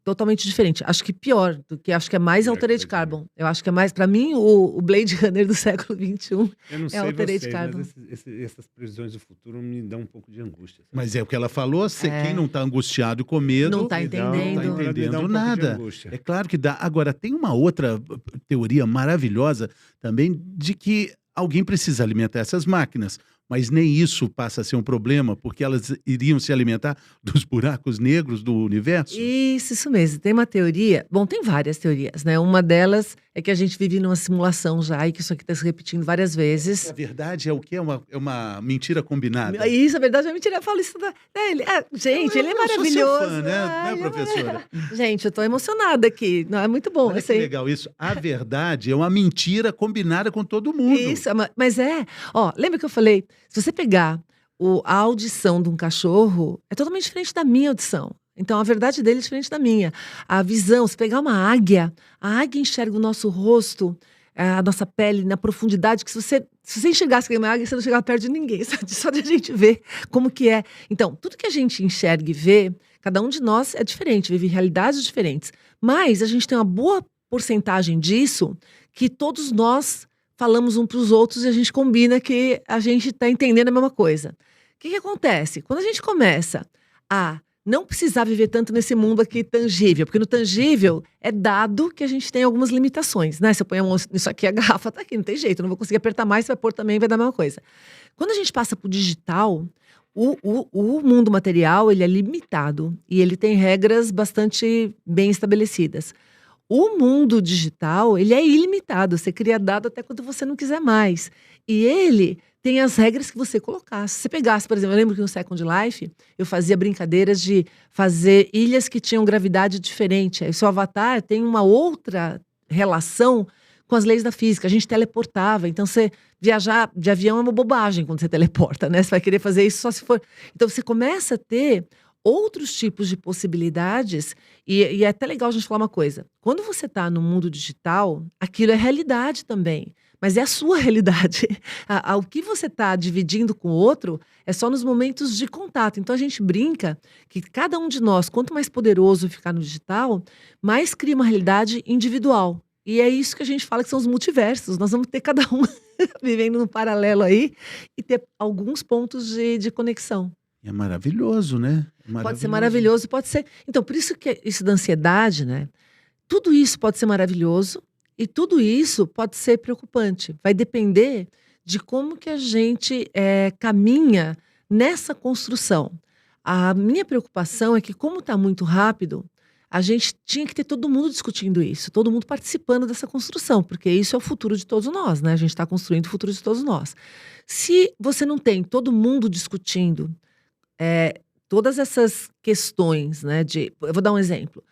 totalmente diferente. Acho que pior, do que acho que é mais Altered Carbon. Eu acho que é mais, para mim, o Blade Runner do século XXI Eu não sei Altered vocês, Carbon. mas essas previsões do futuro me dão um pouco de angústia. Sabe? Mas é o que ela falou, quem não está angustiado com medo... Não está entendendo. Não está entendendo um nada. É claro que dá. Agora, tem uma outra teoria maravilhosa também de que alguém precisa alimentar essas máquinas. Mas nem isso passa a ser um problema, porque elas iriam se alimentar dos buracos negros do universo? Isso mesmo. Tem uma teoria, bom, tem várias teorias, né? Uma delas é que a gente vive numa simulação já e que isso aqui está se repetindo várias vezes. A verdade é o quê? É uma mentira combinada. Isso, a verdade é mentira. Eu falo isso dele. Gente, ele é maravilhoso. Eu sou seu fã, né, professora? Gente, eu tô emocionada aqui. Não, é muito bom. Olha que legal isso. A verdade é uma mentira combinada com todo mundo. Isso, mas lembra que eu falei? Se você pegar a audição de um cachorro, é totalmente diferente da minha audição. Então, a verdade dele é diferente da minha. A visão, se pegar uma águia, a águia enxerga o nosso rosto, a nossa pele na profundidade, que se você enxergasse uma águia, você não chegava perto de ninguém, só de a gente ver como que é. Então, tudo que a gente enxerga e vê, cada um de nós é diferente, vive realidades diferentes. Mas a gente tem uma boa porcentagem disso que todos nós falamos uns para os outros e a gente combina que a gente está entendendo a mesma coisa. O que acontece? Quando a gente começa a não precisar viver tanto nesse mundo aqui tangível, porque no tangível é dado que a gente tem algumas limitações, né? Se eu ponho a mão nisso aqui, a garrafa tá aqui, não tem jeito, eu não vou conseguir apertar mais, se vai pôr também, vai dar a mesma coisa. Quando a gente passa pro digital, o mundo material, ele é limitado e ele tem regras bastante bem estabelecidas. O mundo digital, ele é ilimitado, você cria dado até quando você não quiser mais. E ele tem as regras que você colocasse. Se você pegasse, por exemplo, eu lembro que no Second Life, eu fazia brincadeiras de fazer ilhas que tinham gravidade diferente. Aí o seu avatar tem uma outra relação com as leis da física. A gente teleportava, então você viajar de avião é uma bobagem quando você teleporta, né? Você vai querer fazer isso só se for... Então você começa a ter outros tipos de possibilidades e é até legal a gente falar uma coisa. Quando você está no mundo digital, aquilo é realidade também. Mas é a sua realidade. O que você está dividindo com o outro é só nos momentos de contato. Então a gente brinca que cada um de nós, quanto mais poderoso ficar no digital, mais cria uma realidade individual. E é isso que a gente fala que são os multiversos. Nós vamos ter cada um vivendo no paralelo aí e ter alguns pontos de conexão. É maravilhoso, né? Pode ser maravilhoso, pode ser... Então, por isso que isso da ansiedade, né? Tudo isso pode ser maravilhoso e tudo isso pode ser preocupante. Vai depender de como que a gente caminha nessa construção. A minha preocupação é que, como está muito rápido, a gente tinha que ter todo mundo discutindo isso, todo mundo participando dessa construção, porque isso é o futuro de todos nós, né? A gente está construindo o futuro de todos nós. Se você não tem todo mundo discutindo todas essas questões, né? Eu vou dar um exemplo.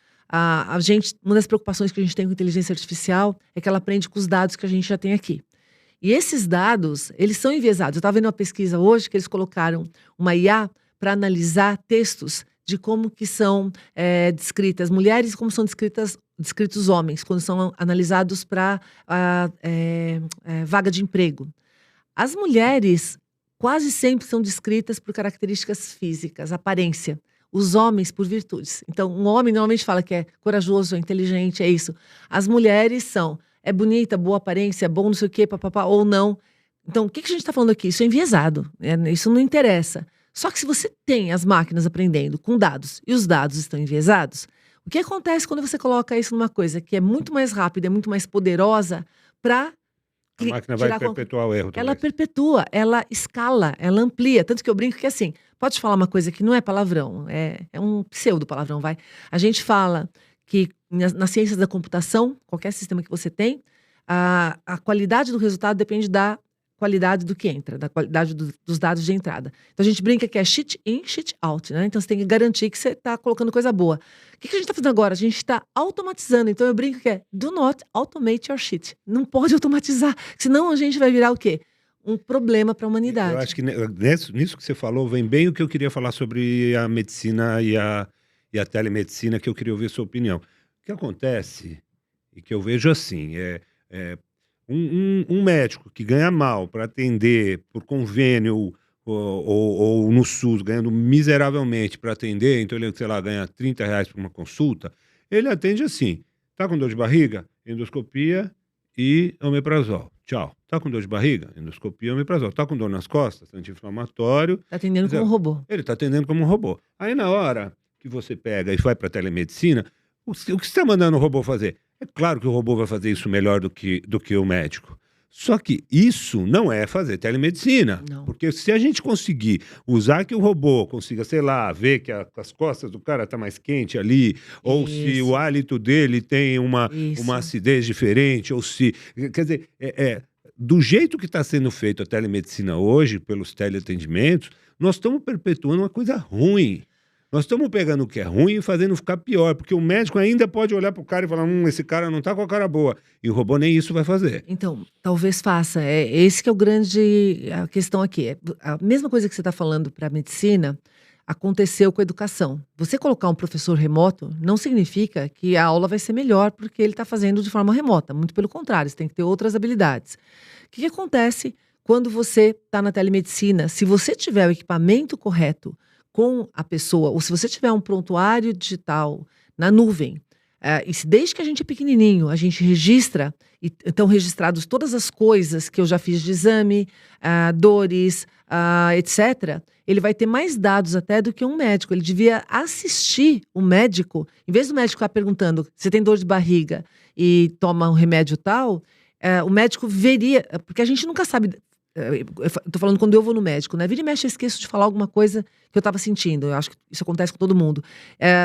Uma das preocupações que a gente tem com a inteligência artificial é que ela aprende com os dados que a gente já tem aqui. E esses dados, eles são enviesados. Eu estava vendo uma pesquisa hoje que eles colocaram uma IA para analisar textos de como que são descritas mulheres e como são descritos homens, quando são analisados para vaga de emprego. As mulheres quase sempre são descritas por características físicas, aparência. os homens por virtudes. Então, um homem normalmente fala que é corajoso, é inteligente, é isso. As mulheres são, é bonita, boa aparência, é bom não sei o quê, papapá, ou não. Então, o que a gente está falando aqui? Isso é enviesado, né? Isso não interessa. Só que se você tem as máquinas aprendendo com dados e os dados estão enviesados, o que acontece quando você coloca isso numa coisa que é muito mais rápida, é muito mais poderosa para A máquina vai perpetuar o erro. ela Talvez. perpetua, ela escala, ela amplia. Tanto que eu brinco que assim, pode falar uma coisa que não é palavrão, é um pseudo-palavrão, vai. A gente fala que nas ciências da computação, qualquer sistema que você tem, a qualidade do resultado depende da qualidade do que entra, da qualidade dos dados de entrada. Então a gente brinca que é cheat in, cheat out, né? Então você tem que garantir que você está colocando coisa boa. O que a gente está fazendo agora? A gente está automatizando. Então eu brinco que é do not automate your shit. Não pode automatizar, senão a gente vai virar o quê? Um problema para a humanidade. Eu acho que nisso que você falou vem bem o que eu queria falar sobre a medicina e a telemedicina, que eu queria ouvir a sua opinião. O que acontece, e que eu vejo assim, um médico que ganha mal para atender por convênio ou no SUS, ganhando miseravelmente para atender, então ele, sei lá, ganha R$30 por uma consulta, ele atende assim, tá com dor de barriga? Endoscopia e omeprazol. Tchau. Tá com dor de barriga? Endoscopia e omeprazol. Tá com dor nas costas? Anti-inflamatório. Tá atendendo como um robô. Ele tá atendendo como um robô. Aí na hora que você pega e vai para telemedicina, o que você está mandando o robô fazer? É claro que o robô vai fazer isso melhor do que o médico. Só que isso não é fazer telemedicina. Não. Porque se a gente conseguir usar que o robô consiga, sei lá, ver que as costas do cara tá mais quente ali, ou se Isso. o hálito dele tem uma Isso. acidez diferente, ou se... Quer dizer, do jeito que está sendo feito a telemedicina hoje, pelos teleatendimentos, nós estamos perpetuando uma coisa ruim. Nós estamos pegando o que é ruim e fazendo ficar pior, porque o médico ainda pode olhar para o cara e falar, esse cara não está com a cara boa. E o robô nem isso vai fazer. Então, talvez faça. Esse que é a questão aqui. A mesma coisa que você está falando para a medicina aconteceu com a educação. Você colocar um professor remoto não significa que a aula vai ser melhor porque ele está fazendo de forma remota. Muito pelo contrário, você tem que ter outras habilidades. O que acontece quando você está na telemedicina? Se você tiver o equipamento correto com a pessoa, ou se você tiver um prontuário digital na nuvem, desde que a gente é pequenininho, a gente registra, e estão registradas todas as coisas que eu já fiz de exame, dores, etc., ele vai ter mais dados até do que um médico. Ele devia assistir o médico, em vez do médico ficar perguntando, você tem dor de barriga e toma um remédio tal, o médico veria, porque a gente nunca sabe... Eu tô falando quando eu vou no médico, né? Vira e mexe, eu esqueço de falar alguma coisa que eu tava sentindo. Eu acho que isso acontece com todo mundo.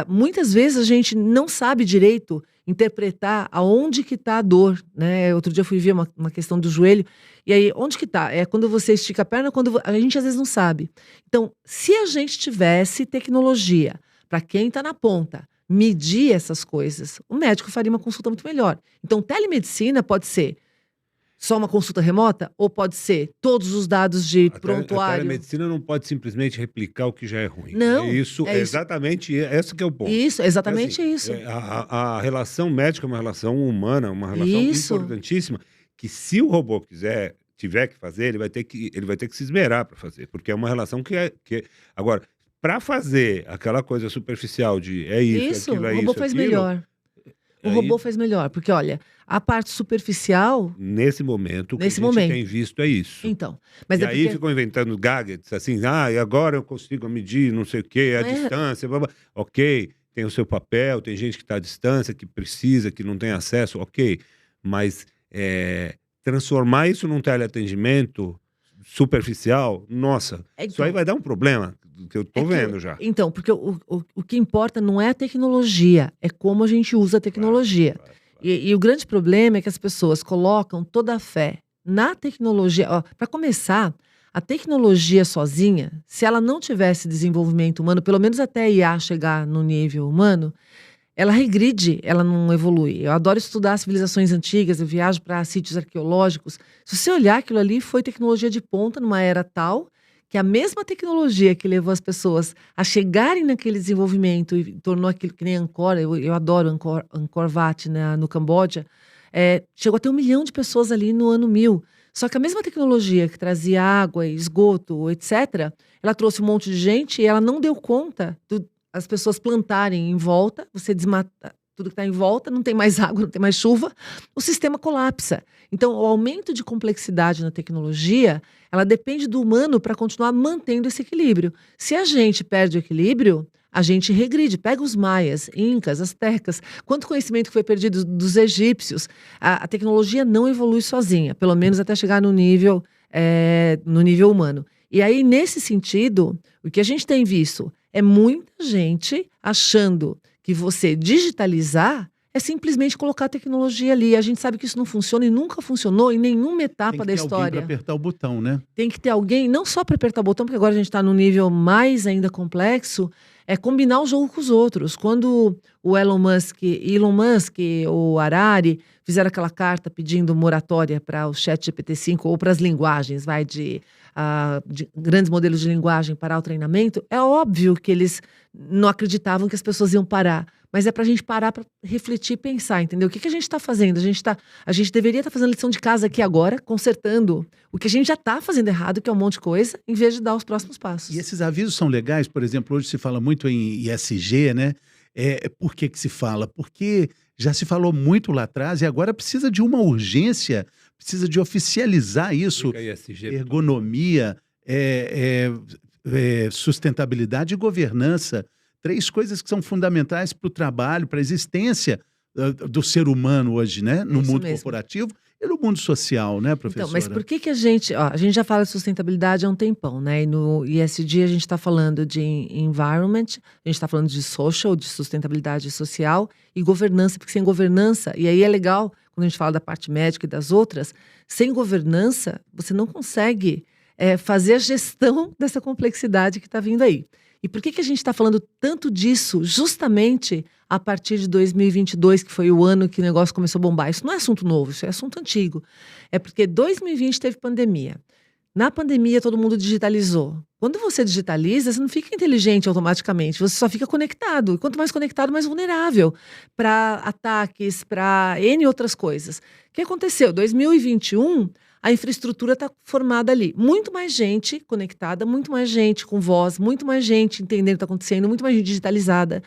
Muitas vezes a gente não sabe direito interpretar aonde que tá a dor, né? Outro dia eu fui ver uma questão do joelho, e aí, onde que tá? É quando você estica a perna, a gente às vezes não sabe. Então, se a gente tivesse tecnologia, para quem tá na ponta, medir essas coisas, o médico faria uma consulta muito melhor. Então, telemedicina pode ser só uma consulta remota? Ou pode ser todos os dados de prontuário? A telemedicina não pode simplesmente replicar o que já é ruim. Não. Exatamente esse que é o ponto. Isso, exatamente isso. A relação médica é uma relação humana, uma relação importantíssima, que se o robô tiver que fazer, ele vai ter que se esmerar para fazer, porque é uma relação que agora, para fazer aquela coisa superficial de aquilo, o robô faz melhor. O robô faz melhor, porque olha, a parte superficial... Nesse momento, o que a gente tem visto é isso. Então, mas e aí ficam inventando gadgets, assim, e agora eu consigo medir não sei o quê, a distância, blá, blá. Ok, tem o seu papel, tem gente que está à distância, que precisa, que não tem acesso, ok, mas transformar isso num teleatendimento superficial, nossa, isso aí vai dar um problema, que eu estou vendo já. Então, porque o que importa não é a tecnologia, é como a gente usa a tecnologia. Claro. E o grande problema é que as pessoas colocam toda a fé na tecnologia. Para começar, a tecnologia sozinha, se ela não tivesse desenvolvimento humano, pelo menos até a IA chegar no nível humano, ela regride, ela não evolui. Eu adoro estudar civilizações antigas, eu viajo para sítios arqueológicos. Se você olhar, aquilo ali foi tecnologia de ponta numa era tal que a mesma tecnologia que levou as pessoas a chegarem naquele desenvolvimento e tornou aquilo que nem Angkor, eu adoro Angkor Wat, né, no Camboja, chegou a ter 1 milhão de pessoas ali no ano 1000. Só que a mesma tecnologia que trazia água, esgoto, etc., ela trouxe um monte de gente e ela não deu conta as pessoas plantarem em volta, você desmata tudo que está em volta, não tem mais água, não tem mais chuva, o sistema colapsa. Então, o aumento de complexidade na tecnologia, ela depende do humano para continuar mantendo esse equilíbrio. Se a gente perde o equilíbrio, a gente regride. Pega os maias, incas, astecas, quanto conhecimento que foi perdido dos egípcios. A tecnologia não evolui sozinha, pelo menos até chegar no nível humano. E aí, nesse sentido, o que a gente tem visto é muita gente achando que você digitalizar é simplesmente colocar a tecnologia ali. A gente sabe que isso não funciona e nunca funcionou em nenhuma etapa da Tem que ter alguém história. para apertar o botão, né? Tem que ter alguém, não só para apertar o botão, porque agora a gente está num nível mais ainda complexo, é combinar o jogo com os outros. Quando o Elon Musk, o Harari, fizeram aquela carta pedindo moratória para o ChatGPT-5 ou para as linguagens, de grandes modelos de linguagem parar o treinamento, é óbvio que eles não acreditavam que as pessoas iam parar. Mas é para a gente parar para refletir e pensar, entendeu? O que a gente está fazendo? A gente deveria estar fazendo lição de casa aqui agora, consertando o que a gente já está fazendo errado, que é um monte de coisa, em vez de dar os próximos passos. E esses avisos são legais, por exemplo, hoje se fala muito em ESG, né? Por que se fala? Porque já se falou muito lá atrás e agora precisa de uma urgência, precisa de oficializar isso. ESG, ergonomia, sustentabilidade e governança. 3 coisas que são fundamentais para o trabalho, para a existência do ser humano hoje, né? No Isso mundo mesmo. corporativo e no mundo social, né, professora? Então, mas por que a gente já fala de sustentabilidade há um tempão, né? E no ESG a gente está falando de environment, a gente está falando de social, de sustentabilidade social e governança, porque sem governança, e aí é legal quando a gente fala da parte médica e das outras, sem governança você não consegue fazer a gestão dessa complexidade que está vindo aí. E por que a gente está falando tanto disso justamente a partir de 2022, que foi o ano que o negócio começou a bombar? Isso não é assunto novo, isso é assunto antigo. É porque 2020 teve pandemia. Na pandemia, todo mundo digitalizou. Quando você digitaliza, você não fica inteligente automaticamente, você só fica conectado. E quanto mais conectado, mais vulnerável para ataques, para N outras coisas. O que aconteceu? 2021... a infraestrutura está formada ali. Muito mais gente conectada, muito mais gente com voz, muito mais gente entendendo o que está acontecendo, muito mais gente digitalizada,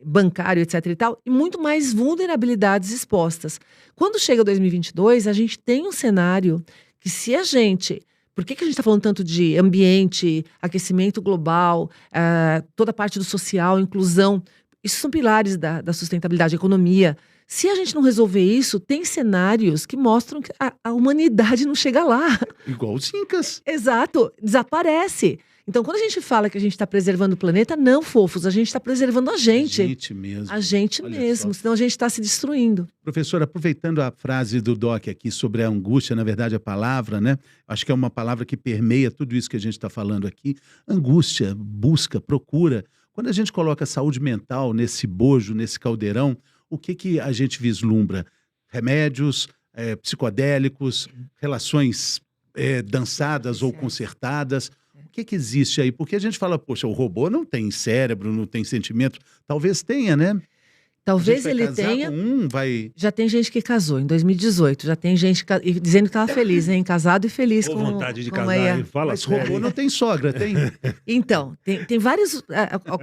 bancário, etc. e tal, e muito mais vulnerabilidades expostas. Quando chega 2022, a gente tem um cenário que se a gente... Por que a gente está falando tanto de ambiente, aquecimento global, toda a parte do social, inclusão? Isso são pilares da sustentabilidade, economia. Se a gente não resolver isso, tem cenários que mostram que a humanidade não chega lá. Igual os incas. Exato, desaparece. Então, quando a gente fala que a gente está preservando o planeta, não, fofos, a gente está preservando a gente. A gente mesmo. A gente Olha mesmo, só. senão a gente está se destruindo. Professora, aproveitando a frase do Doc aqui sobre a angústia, na verdade a palavra, né? Acho que é uma palavra que permeia tudo isso que a gente está falando aqui. Angústia, busca, procura. Quando a gente coloca a saúde mental nesse bojo, nesse caldeirão, o que a gente vislumbra? Remédios, psicodélicos, relações dançadas ou consertadas. O que existe aí? Porque a gente fala, poxa, o robô não tem cérebro, não tem sentimento. Talvez tenha, né? Talvez A gente vai ele casar tenha. com vai... Já tem gente que casou em 2018, já tem gente dizendo que estava feliz, hein? Casado e feliz Ou com vontade de com casar, a IA. hein? Fala Mas sério, robô hein? não tem sogra, tem? Então, tem vários.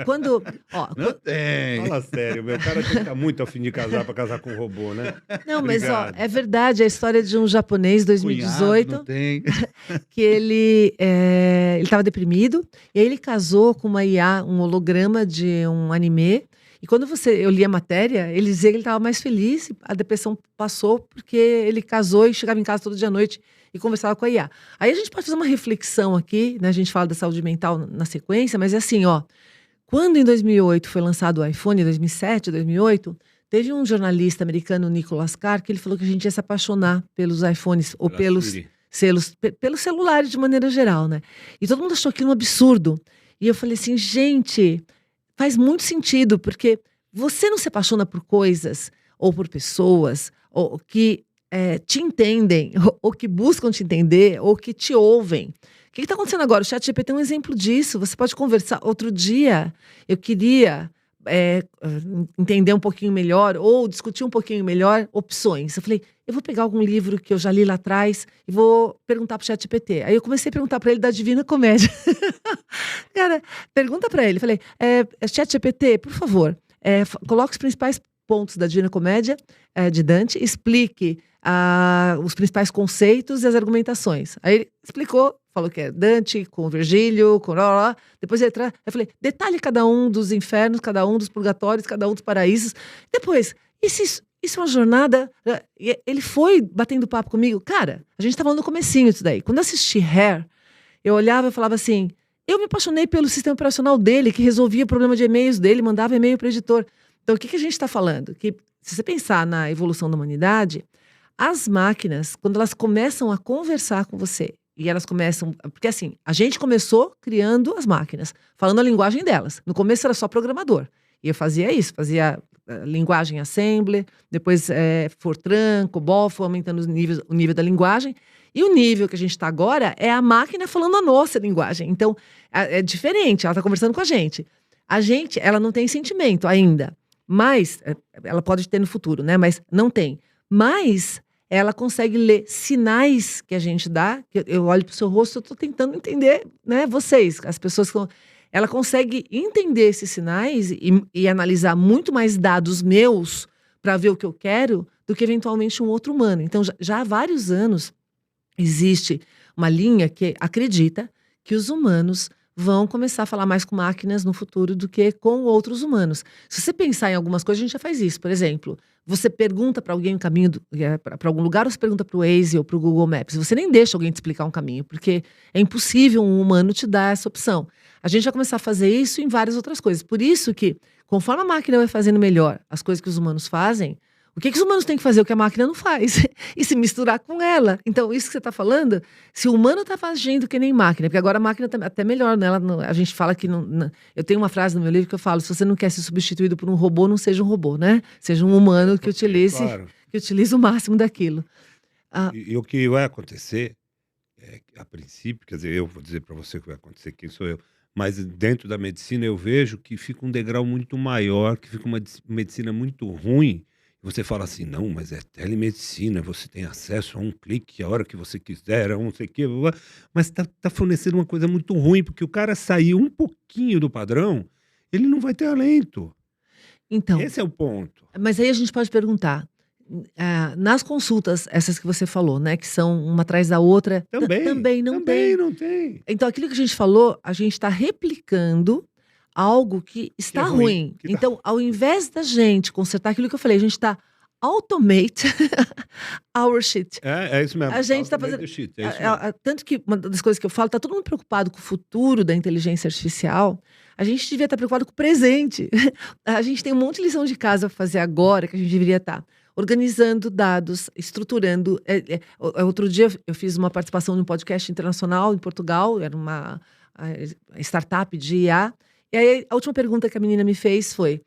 Quando. Não tem. Fala sério, meu cara tem que estar muito a fim de casar para casar com um robô, né? Não, mas Obrigado. é verdade a história de um japonês, Cunhado, 2018, não tem. que ele estava deprimido, e aí ele casou com uma IA, um holograma de um anime. E quando eu li a matéria, ele dizia que ele estava mais feliz, a depressão passou porque ele casou e chegava em casa todo dia à noite e conversava com a IA. Aí a gente pode fazer uma reflexão aqui, né? A gente fala da saúde mental na sequência, mas é assim, quando em 2008 foi lançado o iPhone, em 2007, 2008, teve um jornalista americano, Nicholas Carr, que ele falou que a gente ia se apaixonar pelos iPhones ou Pela pelos Siri. pelos celulares de maneira geral, né? E todo mundo achou aquilo um absurdo. E eu falei assim, gente, faz muito sentido, porque você não se apaixona por coisas ou por pessoas ou que te entendem, ou que buscam te entender, ou que te ouvem. O que está acontecendo agora? O ChatGPT é um exemplo disso. Você pode conversar. Outro dia, eu queria entender um pouquinho melhor ou discutir um pouquinho melhor opções. Eu falei, eu vou pegar algum livro que eu já li lá atrás e vou perguntar pro ChatGPT. Aí eu comecei a perguntar para ele da Divina Comédia. Cara, pergunta para ele. Falei, ChatGPT, por favor, coloque os principais pontos da Divina Comédia de Dante, explique os principais conceitos e as argumentações. Aí ele explicou, falou que é Dante com Virgílio, com depois eu falei, detalhe cada um dos infernos, cada um dos purgatórios, cada um dos paraísos. Depois, isso é uma jornada. Ele foi batendo papo comigo. Cara, a gente tá falando no comecinho disso daí. Quando eu assisti Hair, eu olhava e falava assim, eu me apaixonei pelo sistema operacional dele, que resolvia o problema de e-mails dele, mandava e-mail para o editor. Então, o que a gente está falando? Que se você pensar na evolução da humanidade, as máquinas, quando elas começam a conversar com você, e elas começam... Porque assim, a gente começou criando as máquinas, falando a linguagem delas. No começo era só programador. E eu fazia isso, fazia linguagem assembly, depois Fortran, COBOL, foi aumentando o nível da linguagem. E o nível que a gente está agora é a máquina falando a nossa linguagem. Então, é diferente, ela está conversando com a gente. Ela não tem sentimento ainda, mas... Ela pode ter no futuro, né? Mas não tem. Mas ela consegue ler sinais que a gente dá, que eu olho para o seu rosto, eu estou tentando entender, né? Vocês, as pessoas que... Ela consegue entender esses sinais e analisar muito mais dados meus para ver o que eu quero do que eventualmente um outro humano. Então, já há vários anos, existe uma linha que acredita que os humanos vão começar a falar mais com máquinas no futuro do que com outros humanos. Se você pensar em algumas coisas, a gente já faz isso. Por exemplo, você pergunta para alguém um caminho para algum lugar, ou você pergunta para o Waze ou para o Google Maps. Você nem deixa alguém te explicar um caminho, porque é impossível um humano te dar essa opção. A gente vai começar a fazer isso em várias outras coisas. Por isso que, conforme a máquina vai fazendo melhor as coisas que os humanos fazem, o que os humanos têm que fazer? O que a máquina não faz. E se misturar com ela. Então, isso que você está falando, se o humano está agindo que nem máquina, porque agora a máquina está até melhor, né? A gente fala que... eu tenho uma frase no meu livro que eu falo, se você não quer ser substituído por um robô, não seja um robô, né? Seja um humano que utilize, claro, que utilize o máximo daquilo. E o que vai acontecer, a princípio, quer dizer, eu vou dizer para você o que vai acontecer, quem sou eu, mas dentro da medicina eu vejo que fica um degrau muito maior, que fica uma medicina muito ruim. Você fala assim, não, mas é telemedicina, você tem acesso a um clique a hora que você quiser, a não sei o quê, mas tá fornecendo uma coisa muito ruim, porque o cara sair um pouquinho do padrão, ele não vai ter alento. Então, esse é o ponto. Mas aí a gente pode perguntar, nas consultas, essas que você falou, né, que são uma atrás da outra, também não tem. Então, aquilo que a gente falou, a gente está replicando algo que está ruim. Então, ao invés da gente consertar aquilo que eu falei, a gente está automate our shit. É isso mesmo. A gente está fazendo... tanto que uma das coisas que eu falo, está todo mundo preocupado com o futuro da inteligência artificial, a gente devia estar preocupado com o presente. A gente tem um monte de lição de casa para fazer agora, que a gente deveria estar organizando dados, estruturando. Outro dia eu fiz uma participação num podcast internacional em Portugal, era uma startup de IA. E aí, a última pergunta que a menina me fez foi,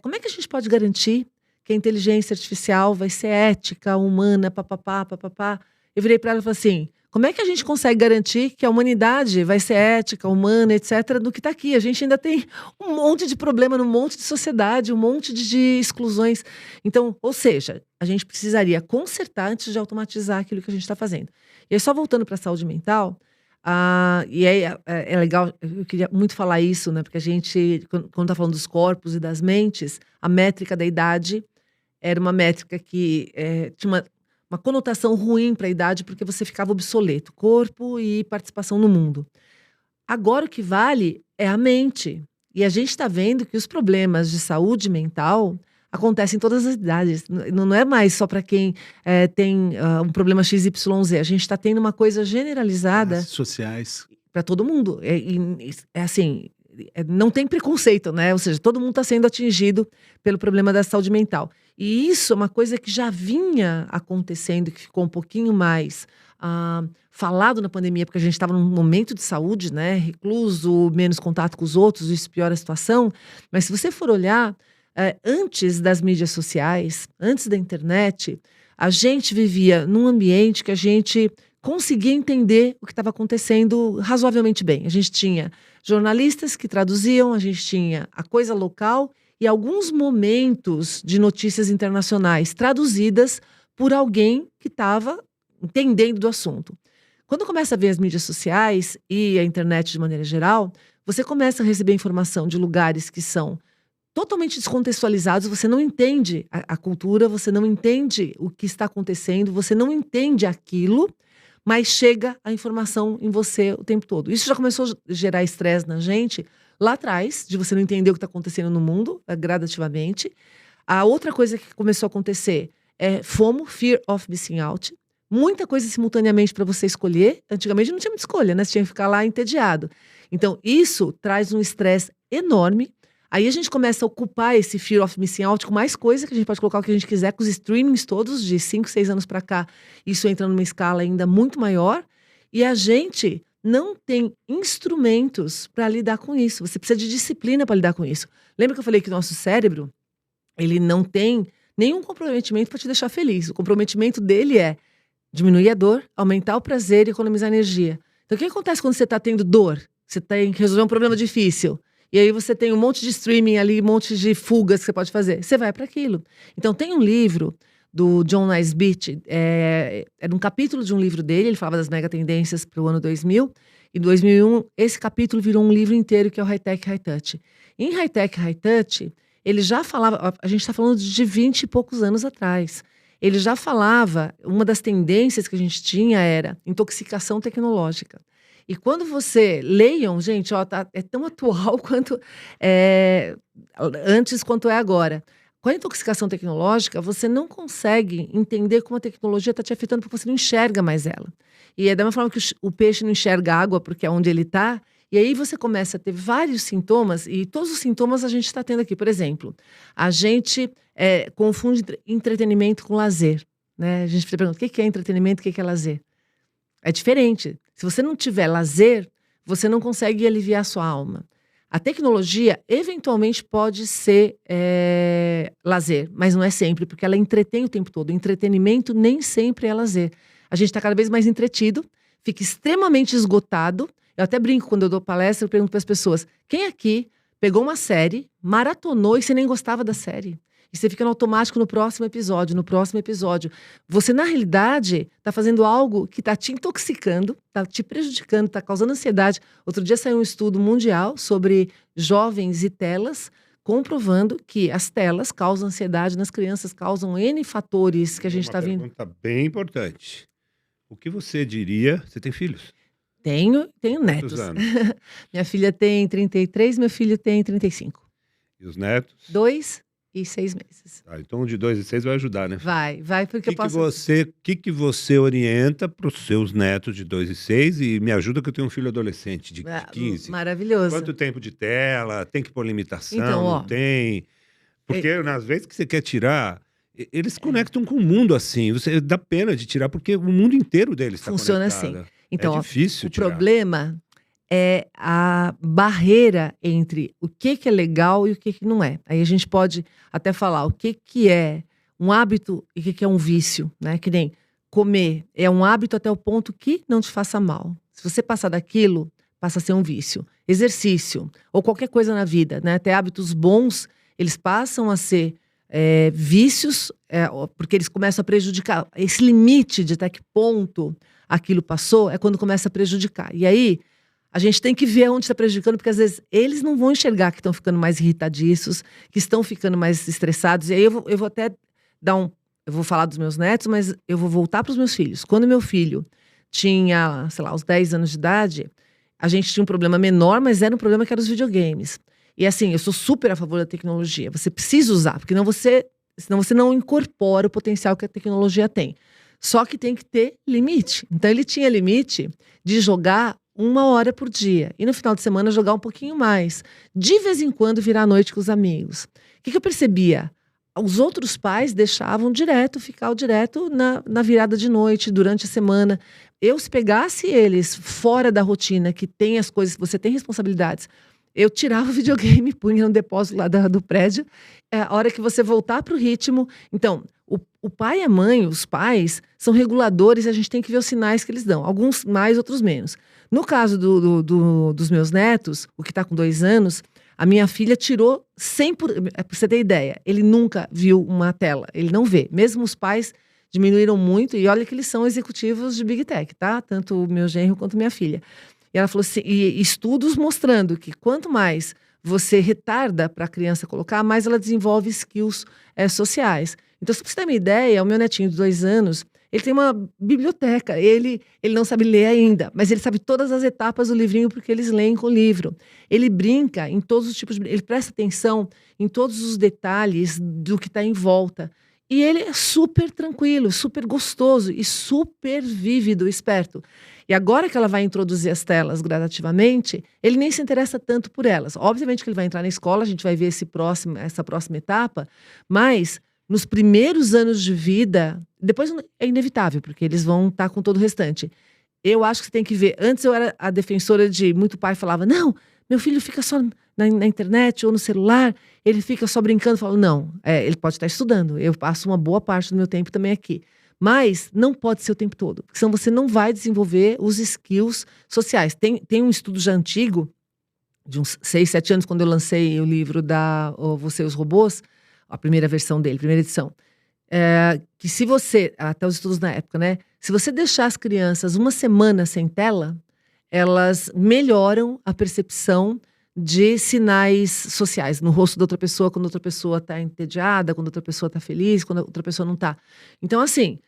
como é que a gente pode garantir que a inteligência artificial vai ser ética, humana, papapá? Eu virei para ela e falei assim, como é que a gente consegue garantir que a humanidade vai ser ética, humana, etc., do que está aqui? A gente ainda tem um monte de problema, um monte de sociedade, um monte de exclusões. Então, ou seja, a gente precisaria consertar antes de automatizar aquilo que a gente está fazendo. E aí, só voltando para a saúde mental... e aí é legal, eu queria muito falar isso, né? Porque a gente, quando está falando dos corpos e das mentes, a métrica da idade era uma métrica que tinha uma conotação ruim para a idade, porque você ficava obsoleto, corpo e participação no mundo. Agora o que vale é a mente. E a gente está vendo que os problemas de saúde mental acontecem em todas as idades. Não é mais só para quem tem um problema XYZ. A gente está tendo uma coisa generalizada. Sociais. Para todo mundo. Assim, não tem preconceito, né? Ou seja, todo mundo está sendo atingido pelo problema da saúde mental. E isso é uma coisa que já vinha acontecendo, que ficou um pouquinho mais falado na pandemia, porque a gente estava num momento de saúde, né? Recluso, menos contato com os outros, isso piora a situação. Mas se você for olhar... antes das mídias sociais, antes da internet, a gente vivia num ambiente que a gente conseguia entender o que estava acontecendo razoavelmente bem. A gente tinha jornalistas que traduziam, a gente tinha a coisa local e alguns momentos de notícias internacionais traduzidas por alguém que estava entendendo do assunto. Quando começa a ver as mídias sociais e a internet de maneira geral, você começa a receber informação de lugares que são totalmente descontextualizados, você não entende a cultura, você não entende o que está acontecendo, você não entende aquilo, mas chega a informação em você o tempo todo. Isso já começou a gerar estresse na gente lá atrás, de você não entender o que está acontecendo no mundo, gradativamente. A outra coisa que começou a acontecer é FOMO, Fear of Missing Out. Muita coisa simultaneamente para você escolher. Antigamente não tinha muita escolha, né? Você tinha que ficar lá entediado. Então, isso traz um estresse enorme. Aí a gente começa a ocupar esse Fear of Missing Out com mais coisa, que a gente pode colocar o que a gente quiser, com os streamings todos, de 5, 6 anos para cá. Isso entra numa escala ainda muito maior. E a gente não tem instrumentos para lidar com isso. Você precisa de disciplina para lidar com isso. Lembra que eu falei que o nosso cérebro, ele não tem nenhum comprometimento para te deixar feliz. O comprometimento dele é diminuir a dor, aumentar o prazer e economizar energia. Então, o que acontece quando você está tendo dor? Você tem que resolver um problema difícil. E aí você tem um monte de streaming ali, um monte de fugas que você pode fazer. Você vai para aquilo. Então, tem um livro do John Naisbitt, era um capítulo de um livro dele, ele falava das mega tendências para o ano 2000. Em 2001, esse capítulo virou um livro inteiro, que é o High Tech, High Touch. Em High Tech, High Touch, ele já falava, a gente está falando de 20 e poucos anos atrás. Ele já falava, uma das tendências que a gente tinha era intoxicação tecnológica. E quando você... Leiam, gente, ó, é tão atual quanto antes quanto é agora. Com a intoxicação tecnológica, você não consegue entender como a tecnologia está te afetando porque você não enxerga mais ela. E é da mesma forma que o peixe não enxerga água porque é onde ele está. E aí você começa a ter vários sintomas, e todos os sintomas a gente está tendo aqui. Por exemplo, a gente confunde entretenimento com lazer. Né? A gente pergunta, o que é entretenimento, o que é lazer? É diferente. Se você não tiver lazer, você não consegue aliviar a sua alma. A tecnologia, eventualmente, pode ser lazer, mas não é sempre, porque ela entretém o tempo todo. O entretenimento nem sempre é lazer. A gente está cada vez mais entretido, fica extremamente esgotado. Eu até brinco quando eu dou palestra, eu pergunto para as pessoas, quem aqui pegou uma série, maratonou e você nem gostava da série? E você fica no automático no próximo episódio, no próximo episódio. Você, na realidade, está fazendo algo que está te intoxicando, está te prejudicando, está causando ansiedade. Outro dia saiu um estudo mundial sobre jovens e telas, comprovando que as telas causam ansiedade nas crianças, causam N fatores que a gente está vendo. Uma pergunta bem importante. O que você diria... Você tem filhos? Tenho netos. Quantos anos? Minha filha tem 33, meu filho tem 35. E os netos? 2 e 6 meses. Ah, então, de 2 e 6 vai ajudar, né? Vai, porque eu posso... que você orienta para os seus netos de 2 e 6 e me ajuda que eu tenho um filho adolescente de 15. Maravilhoso. Quanto tempo de tela? Tem que pôr limitação? Então, ó, não tem? Porque nas vezes que você quer tirar, eles conectam com o mundo assim. Você dá pena de tirar porque o mundo inteiro deles está funciona conectado. assim. Então, é difícil o tirar. problema é a barreira entre o que é legal e o que não é. Aí a gente pode até falar o que é um hábito e o que é um vício, né? Que nem comer é um hábito até o ponto que não te faça mal. Se você passar daquilo, passa a ser um vício. Exercício, ou qualquer coisa na vida, né? Até hábitos bons, eles passam a ser vícios, porque eles começam a prejudicar. Esse limite de até que ponto aquilo passou é quando começa a prejudicar. E aí, a gente tem que ver onde está prejudicando, porque às vezes eles não vão enxergar que estão ficando mais irritadiços, que estão ficando mais estressados. E aí eu vou até eu vou falar dos meus netos, mas eu vou voltar para os meus filhos. Quando meu filho tinha, sei lá, uns 10 anos de idade, a gente tinha um problema menor, mas era um problema que era os videogames. E assim, eu sou super a favor da tecnologia. Você precisa usar, porque senão você não incorpora o potencial que a tecnologia tem. Só que tem que ter limite. Então ele tinha limite de jogar 1 hora por dia. E no final de semana jogar um pouquinho mais. De vez em quando virar à noite com os amigos. O que eu percebia? Os outros pais deixavam ficar direto na virada de noite, durante a semana. Se pegasse eles fora da rotina, que tem as coisas, você tem responsabilidades, eu tirava o videogame, punha no depósito lá do prédio. A hora que você voltar para o ritmo. Então, o pai e a mãe, os pais, são reguladores e a gente tem que ver os sinais que eles dão. Alguns mais, outros menos. No caso dos meus netos, o que está com 2 anos, a minha filha tirou 100%. Para você ter ideia, ele nunca viu uma tela. Ele não vê. Mesmo os pais diminuíram muito. E olha que eles são executivos de Big Tech, tá? Tanto o meu genro quanto minha filha. E ela falou assim, e estudos mostrando que quanto mais você retarda para a criança colocar, mais ela desenvolve skills sociais. Então, se você ter uma ideia, o meu netinho de 2 anos, ele tem uma biblioteca. Ele não sabe ler ainda, mas ele sabe todas as etapas do livrinho porque eles leem com o livro. Ele brinca em todos os tipos de... Ele presta atenção em todos os detalhes do que está em volta. E ele é super tranquilo, super gostoso e super vívido, esperto. E agora que ela vai introduzir as telas gradativamente, ele nem se interessa tanto por elas. Obviamente que ele vai entrar na escola, a gente vai ver essa próxima etapa, mas nos primeiros anos de vida, depois é inevitável, porque eles vão estar com todo o restante. Eu acho que você tem que ver. Antes eu era a defensora de... Muito pai falava, não, meu filho fica só na internet ou no celular, ele fica só brincando. Eu falo, não, ele pode estar estudando. Eu passo uma boa parte do meu tempo também aqui. Mas não pode ser o tempo todo, porque senão você não vai desenvolver os skills sociais. Tem um estudo já antigo, de uns 6, 7 anos, quando eu lancei o livro Você e os Robôs, a primeira versão dele, primeira edição, que se você, até os estudos na época, né? Se você deixar as crianças uma semana sem tela, elas melhoram a percepção de sinais sociais no rosto da outra pessoa, quando a outra pessoa está entediada, quando a outra pessoa está feliz, quando a outra pessoa não está. Então, assim,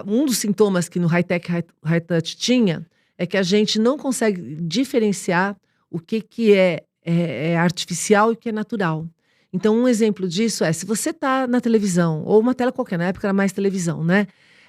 um dos sintomas que no high-tech, high-touch tinha é que a gente não consegue diferenciar o que é artificial e o que é natural. Então, um exemplo disso se você está na televisão, ou uma tela qualquer, na época era mais televisão, né?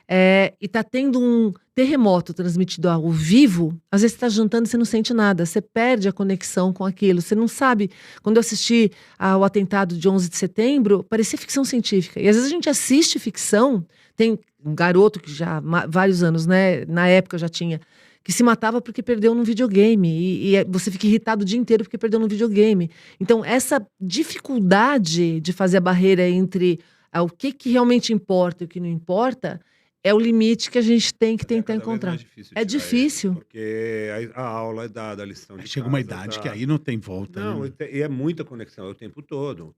E está tendo um terremoto transmitido ao vivo, às vezes você está jantando e você não sente nada, você perde a conexão com aquilo, você não sabe. Quando eu assisti ao atentado de 11 de setembro, parecia ficção científica. E às vezes a gente assiste ficção, tem um garoto que já há vários anos, né, na época já tinha, que se matava porque perdeu num videogame, e você fica irritado o dia inteiro porque perdeu num videogame. Então, essa dificuldade de fazer a barreira entre o que realmente importa e o que não importa, é o limite que a gente tem que tentar encontrar. É difícil. Porque a aula é dada, a lição de Chega uma idade que aí não tem volta. Não, né? e é muita conexão, é o tempo todo.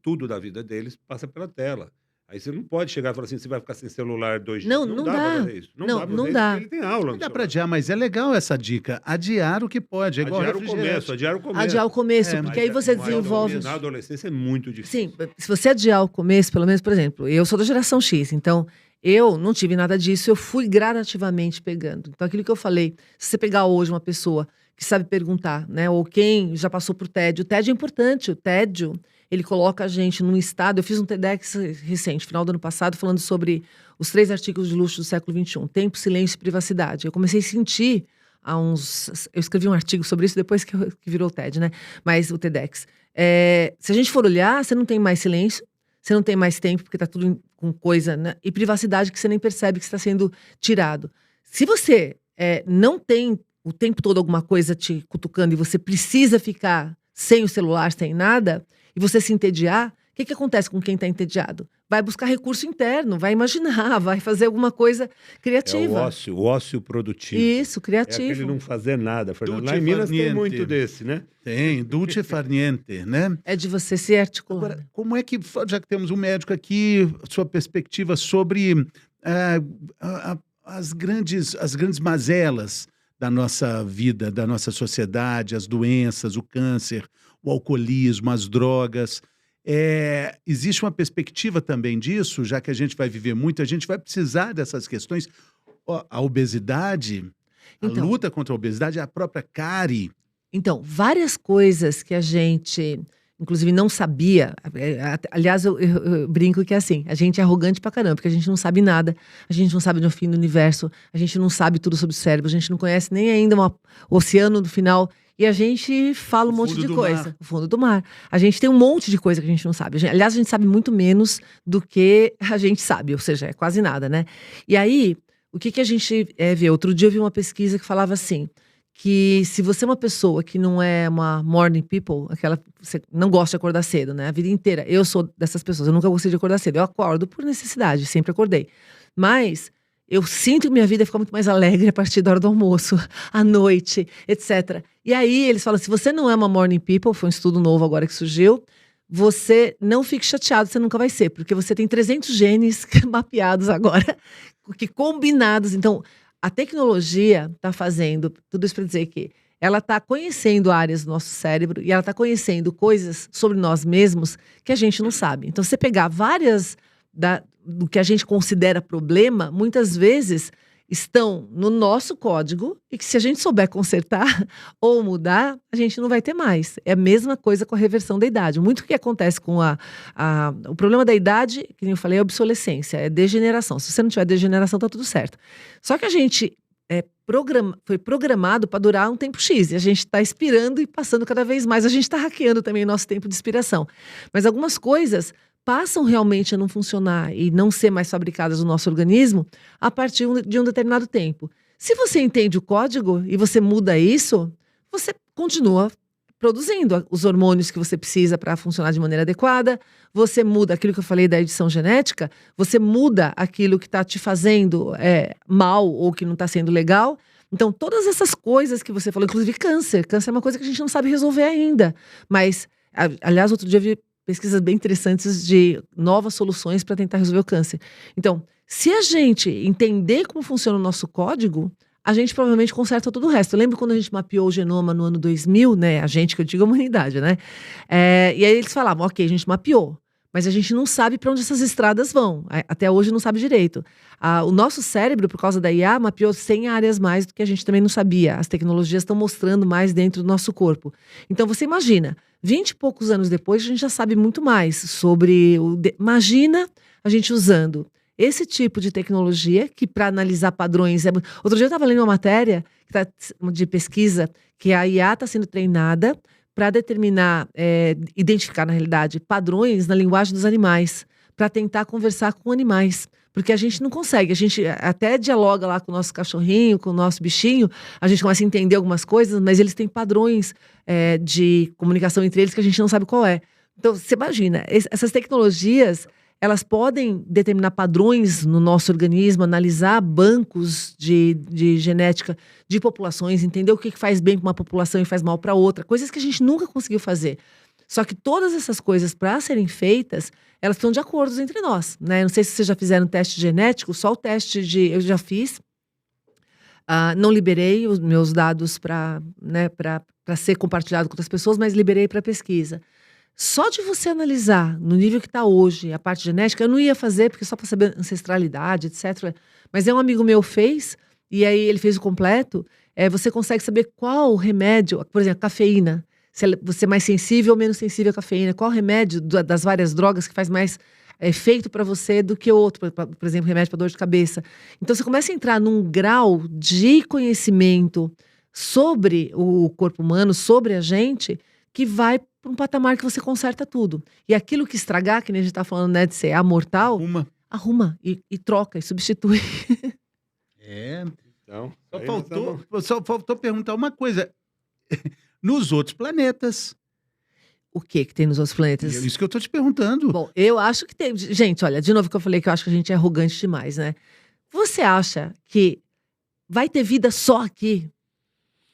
Tudo da vida deles passa pela tela. Aí você não pode chegar e falar assim, você vai ficar sem celular 2 dias. Não dá pra fazer isso. Não dá. Porque ele tem aula. Não dá para adiar, mas é legal essa dica. Adiar o que pode. É igual adiar o começo. Adiar o começo, porque aí você desenvolve... Na adolescência é muito difícil. Sim, se você adiar o começo, pelo menos, por exemplo, eu sou da geração X, então eu não tive nada disso, eu fui gradativamente pegando. Então, aquilo que eu falei, se você pegar hoje uma pessoa que sabe perguntar, né, ou quem já passou por tédio, o tédio é importante, o tédio, ele coloca a gente num estado... Eu fiz um TEDx recente, final do ano passado, falando sobre os 3 artigos de luxo do século XXI, tempo, silêncio e privacidade. Eu comecei a sentir eu escrevi um artigo sobre isso depois que virou o TED, né? Mas o TEDx. Se a gente for olhar, você não tem mais silêncio, você não tem mais tempo, porque está tudo com coisa, né? E privacidade que você nem percebe que está sendo tirado. Se você não tem o tempo todo alguma coisa te cutucando e você precisa ficar sem o celular, sem nada, e você se entediar, o que acontece com quem está entediado? Vai buscar recurso interno, vai imaginar, vai fazer alguma coisa criativa. O ócio produtivo. Isso, criativo. É aquele não fazer nada, Fernando. Lá em Minas tem muito desse, né? Tem, dulce far niente, né? É de você se articular. Agora, como é que, já que temos um médico aqui, sua perspectiva sobre as grandes mazelas da nossa vida, da nossa sociedade, as doenças, o câncer, o alcoolismo, as drogas. Existe uma perspectiva também disso, já que a gente vai viver muito, a gente vai precisar dessas questões. A obesidade, a luta contra a obesidade, a própria cárie. Então, várias coisas que a gente, inclusive, não sabia. Aliás, eu brinco que é assim, a gente é arrogante pra caramba, porque a gente não sabe nada, a gente não sabe do fim do universo, a gente não sabe tudo sobre o cérebro, a gente não conhece nem ainda o oceano no final, e a gente fala um monte de coisa. O fundo do mar. A gente tem um monte de coisa que a gente não sabe. Aliás, a gente sabe muito menos do que a gente sabe, ou seja, é quase nada, né? E aí, o que a gente vê? Outro dia eu vi uma pesquisa que falava assim, que se você é uma pessoa que não é uma morning people, aquela você não gosta de acordar cedo, né? A vida inteira. Eu sou dessas pessoas, eu nunca gostei de acordar cedo. Eu acordo por necessidade, sempre acordei. Mas eu sinto que minha vida fica muito mais alegre a partir da hora do almoço, à noite, etc. E aí eles falam, se você não é uma morning people, foi um estudo novo agora que surgiu, você não fique chateado, você nunca vai ser, porque você tem 300 genes mapeados agora, que combinados. Então, a tecnologia está fazendo tudo isso para dizer que ela está conhecendo áreas do nosso cérebro e ela está conhecendo coisas sobre nós mesmos que a gente não sabe. Então, você pegar várias do que a gente considera problema, muitas vezes estão no nosso código e que se a gente souber consertar ou mudar, a gente não vai ter mais. É a mesma coisa com a reversão da idade. Muito que acontece com o problema da idade, que eu falei, é obsolescência, é degeneração. Se você não tiver degeneração, tá tudo certo. Só que a gente foi programado para durar um tempo X, e a gente está expirando e passando cada vez mais. A gente está hackeando também o nosso tempo de expiração. Mas algumas coisas passam realmente a não funcionar e não ser mais fabricadas no nosso organismo a partir de um determinado tempo. Se você entende o código e você muda isso, você continua produzindo os hormônios que você precisa para funcionar de maneira adequada, você muda aquilo que eu falei da edição genética, você muda aquilo que está te fazendo mal ou que não está sendo legal. Então, todas essas coisas que você falou, inclusive câncer. Câncer é uma coisa que a gente não sabe resolver ainda. Mas, aliás, outro dia eu vi pesquisas bem interessantes de novas soluções para tentar resolver o câncer. Então, se a gente entender como funciona o nosso código, a gente provavelmente conserta todo o resto. Eu lembro quando a gente mapeou o genoma no ano 2000, né? A gente, que eu digo a humanidade, né? E aí eles falavam, ok, a gente mapeou, mas a gente não sabe para onde essas estradas vão. Até hoje não sabe direito. O nosso cérebro, por causa da IA, mapeou 100 áreas mais do que a gente também não sabia. As tecnologias estão mostrando mais dentro do nosso corpo. Então, você imagina, 20 e poucos anos depois, a gente já sabe muito mais sobre imagina a gente usando esse tipo de tecnologia, que para analisar padrões... Outro dia eu estava lendo uma matéria de pesquisa, que a IA está sendo treinada para determinar, identificar, na realidade, padrões na linguagem dos animais, para tentar conversar com animais. Porque a gente não consegue, a gente até dialoga lá com o nosso cachorrinho, com o nosso bichinho, a gente começa a entender algumas coisas, mas eles têm padrões de comunicação entre eles que a gente não sabe qual é. Então, você imagina, essas tecnologias, elas podem determinar padrões no nosso organismo, analisar bancos de genética de populações, entender o que faz bem para uma população e faz mal para outra, coisas que a gente nunca conseguiu fazer. Só que todas essas coisas, para serem feitas, elas estão de acordos entre nós, né? Não sei se vocês já fizeram teste genético, só o teste eu já fiz. Não liberei os meus dados para ser compartilhado com outras pessoas, mas liberei para pesquisa. Só de você analisar no nível que está hoje a parte genética, eu não ia fazer, porque só para saber ancestralidade, etc. Mas um amigo meu fez, e aí ele fez o completo. Você consegue saber qual remédio, por exemplo, cafeína. Se você é mais sensível ou menos sensível à cafeína. Qual remédio das várias drogas que faz mais efeito para você do que o outro. Por exemplo, remédio para dor de cabeça. Então, você começa a entrar num grau de conhecimento sobre o corpo humano, sobre a gente, que vai para um patamar que você conserta tudo. E aquilo que estragar, que nem a gente está falando, né, de ser amortal, arruma e troca e substitui. Então, só faltou perguntar uma coisa. Nos outros planetas. O que tem nos outros planetas? É isso que eu estou te perguntando. Bom, eu acho que tem. Gente, olha, de novo que eu falei que eu acho que a gente é arrogante demais, né? Você acha que vai ter vida só aqui?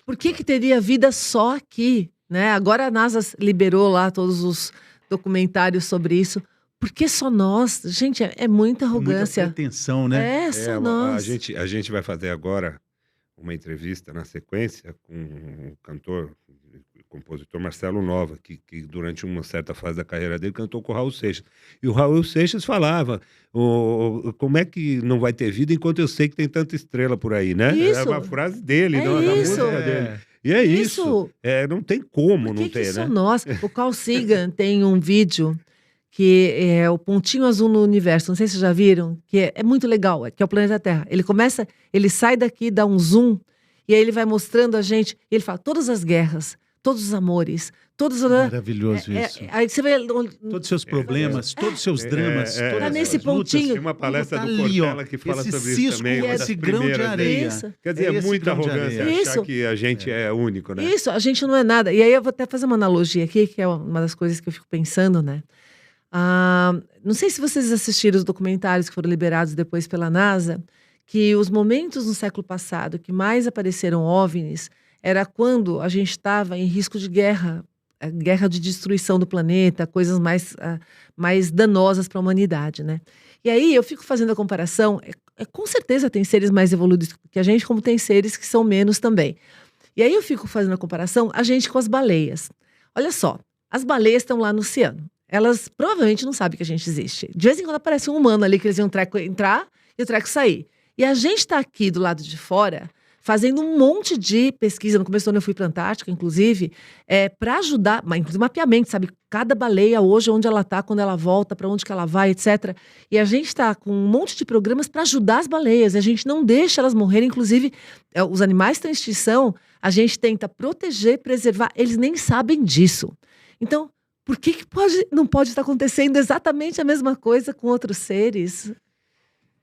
Por que teria vida só aqui? Né? Agora a NASA liberou lá todos os documentários sobre isso. Por que só nós? Gente, é muita arrogância. Muita pretensão, né? Só nós. A gente vai fazer agora uma entrevista na sequência com o cantor, o compositor Marcelo Nova, que durante uma certa fase da carreira dele cantou com o Raul Seixas. E o Raul Seixas falava, como é que não vai ter vida enquanto eu sei que tem tanta estrela por aí, né? Isso. É uma frase dele, É não da isso. música dele. E é isso. Não tem como não ter, né? Nossa, o Carl Sagan tem um vídeo que é o pontinho azul no universo, não sei se vocês já viram, que é muito legal, que é o planeta Terra. Ele sai daqui, dá um zoom, e aí ele vai mostrando a gente, e ele fala, todas as guerras, todos os amores, todos os... Maravilhoso isso. Aí você vai... Todos os seus problemas, todos os seus dramas, todas Tá as nesse suas lutas. pontinho. Tem uma palestra Tá do ali, ó, Cortella que fala esse sobre isso cisco, também. uma das esse grão de primeiras vezes. areia. Isso. Quer dizer, É é esse muita grão de arrogância areia. achar Isso. que a gente é único, né? Isso, a gente não é nada. E aí eu vou até fazer uma analogia aqui, que é uma das coisas que eu fico pensando, né? Não sei se vocês assistiram os documentários que foram liberados depois pela NASA, que os momentos no século passado que mais apareceram OVNIs era quando a gente estava em risco de guerra, guerra de destruição do planeta, coisas mais danosas para a humanidade, né? E aí eu fico fazendo a comparação, com certeza tem seres mais evoluídos que a gente, como tem seres que são menos também. E aí eu fico fazendo a comparação, a gente com as baleias. Olha só, as baleias estão lá no oceano. Elas provavelmente não sabem que a gente existe. De vez em quando aparece um humano ali que eles iam entrar e o treco sair. E a gente está aqui do lado de fora fazendo um monte de pesquisa. No começo do ano eu fui para a Antártica, inclusive, para ajudar, inclusive mapeamento, sabe? Cada baleia hoje, onde ela está, quando ela volta, para onde que ela vai, etc. E a gente está com um monte de programas para ajudar as baleias. E a gente não deixa elas morrerem. Inclusive, os animais estão em extinção, a gente tenta proteger, preservar. Eles nem sabem disso. Então, por que não pode estar acontecendo exatamente a mesma coisa com outros seres?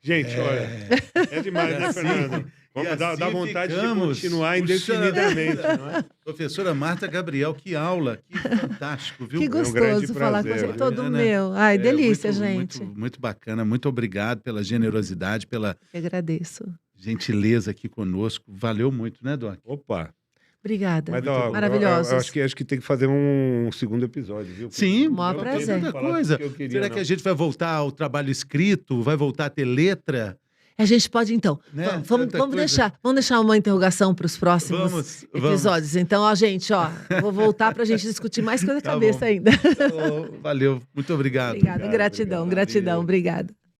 Gente, olha, é demais, né, Fernando? Vamos dar assim vontade de ficamos continuar puxando. indefinidamente, não é? Professora Marta Gabriel, que aula, que fantástico, viu? Que um grande gostoso falar com prazer, você. né? Todo meu. Ai, delícia, muito, gente. muito bacana, muito obrigado pela generosidade, pela Eu agradeço. gentileza aqui conosco. Valeu muito, né, Doc? Opa. Obrigada. Mas, ó, Maravilhosos. eu acho que tem que fazer um segundo episódio, viu? Sim, O maior Eu prazer. tenho muita falado coisa. que eu queria, Será não. que a gente vai voltar ao trabalho escrito? Vai voltar a ter letra? A gente pode, então, Né? vamos Tanta coisa. deixar uma interrogação para os próximos Vamos. episódios. Então, ó, gente, ó, vou voltar para a gente discutir mais coisa da Tá cabeça bom. ainda. Valeu, muito obrigado. Obrigada, Obrigado, gratidão, obrigado. gratidão, obrigada.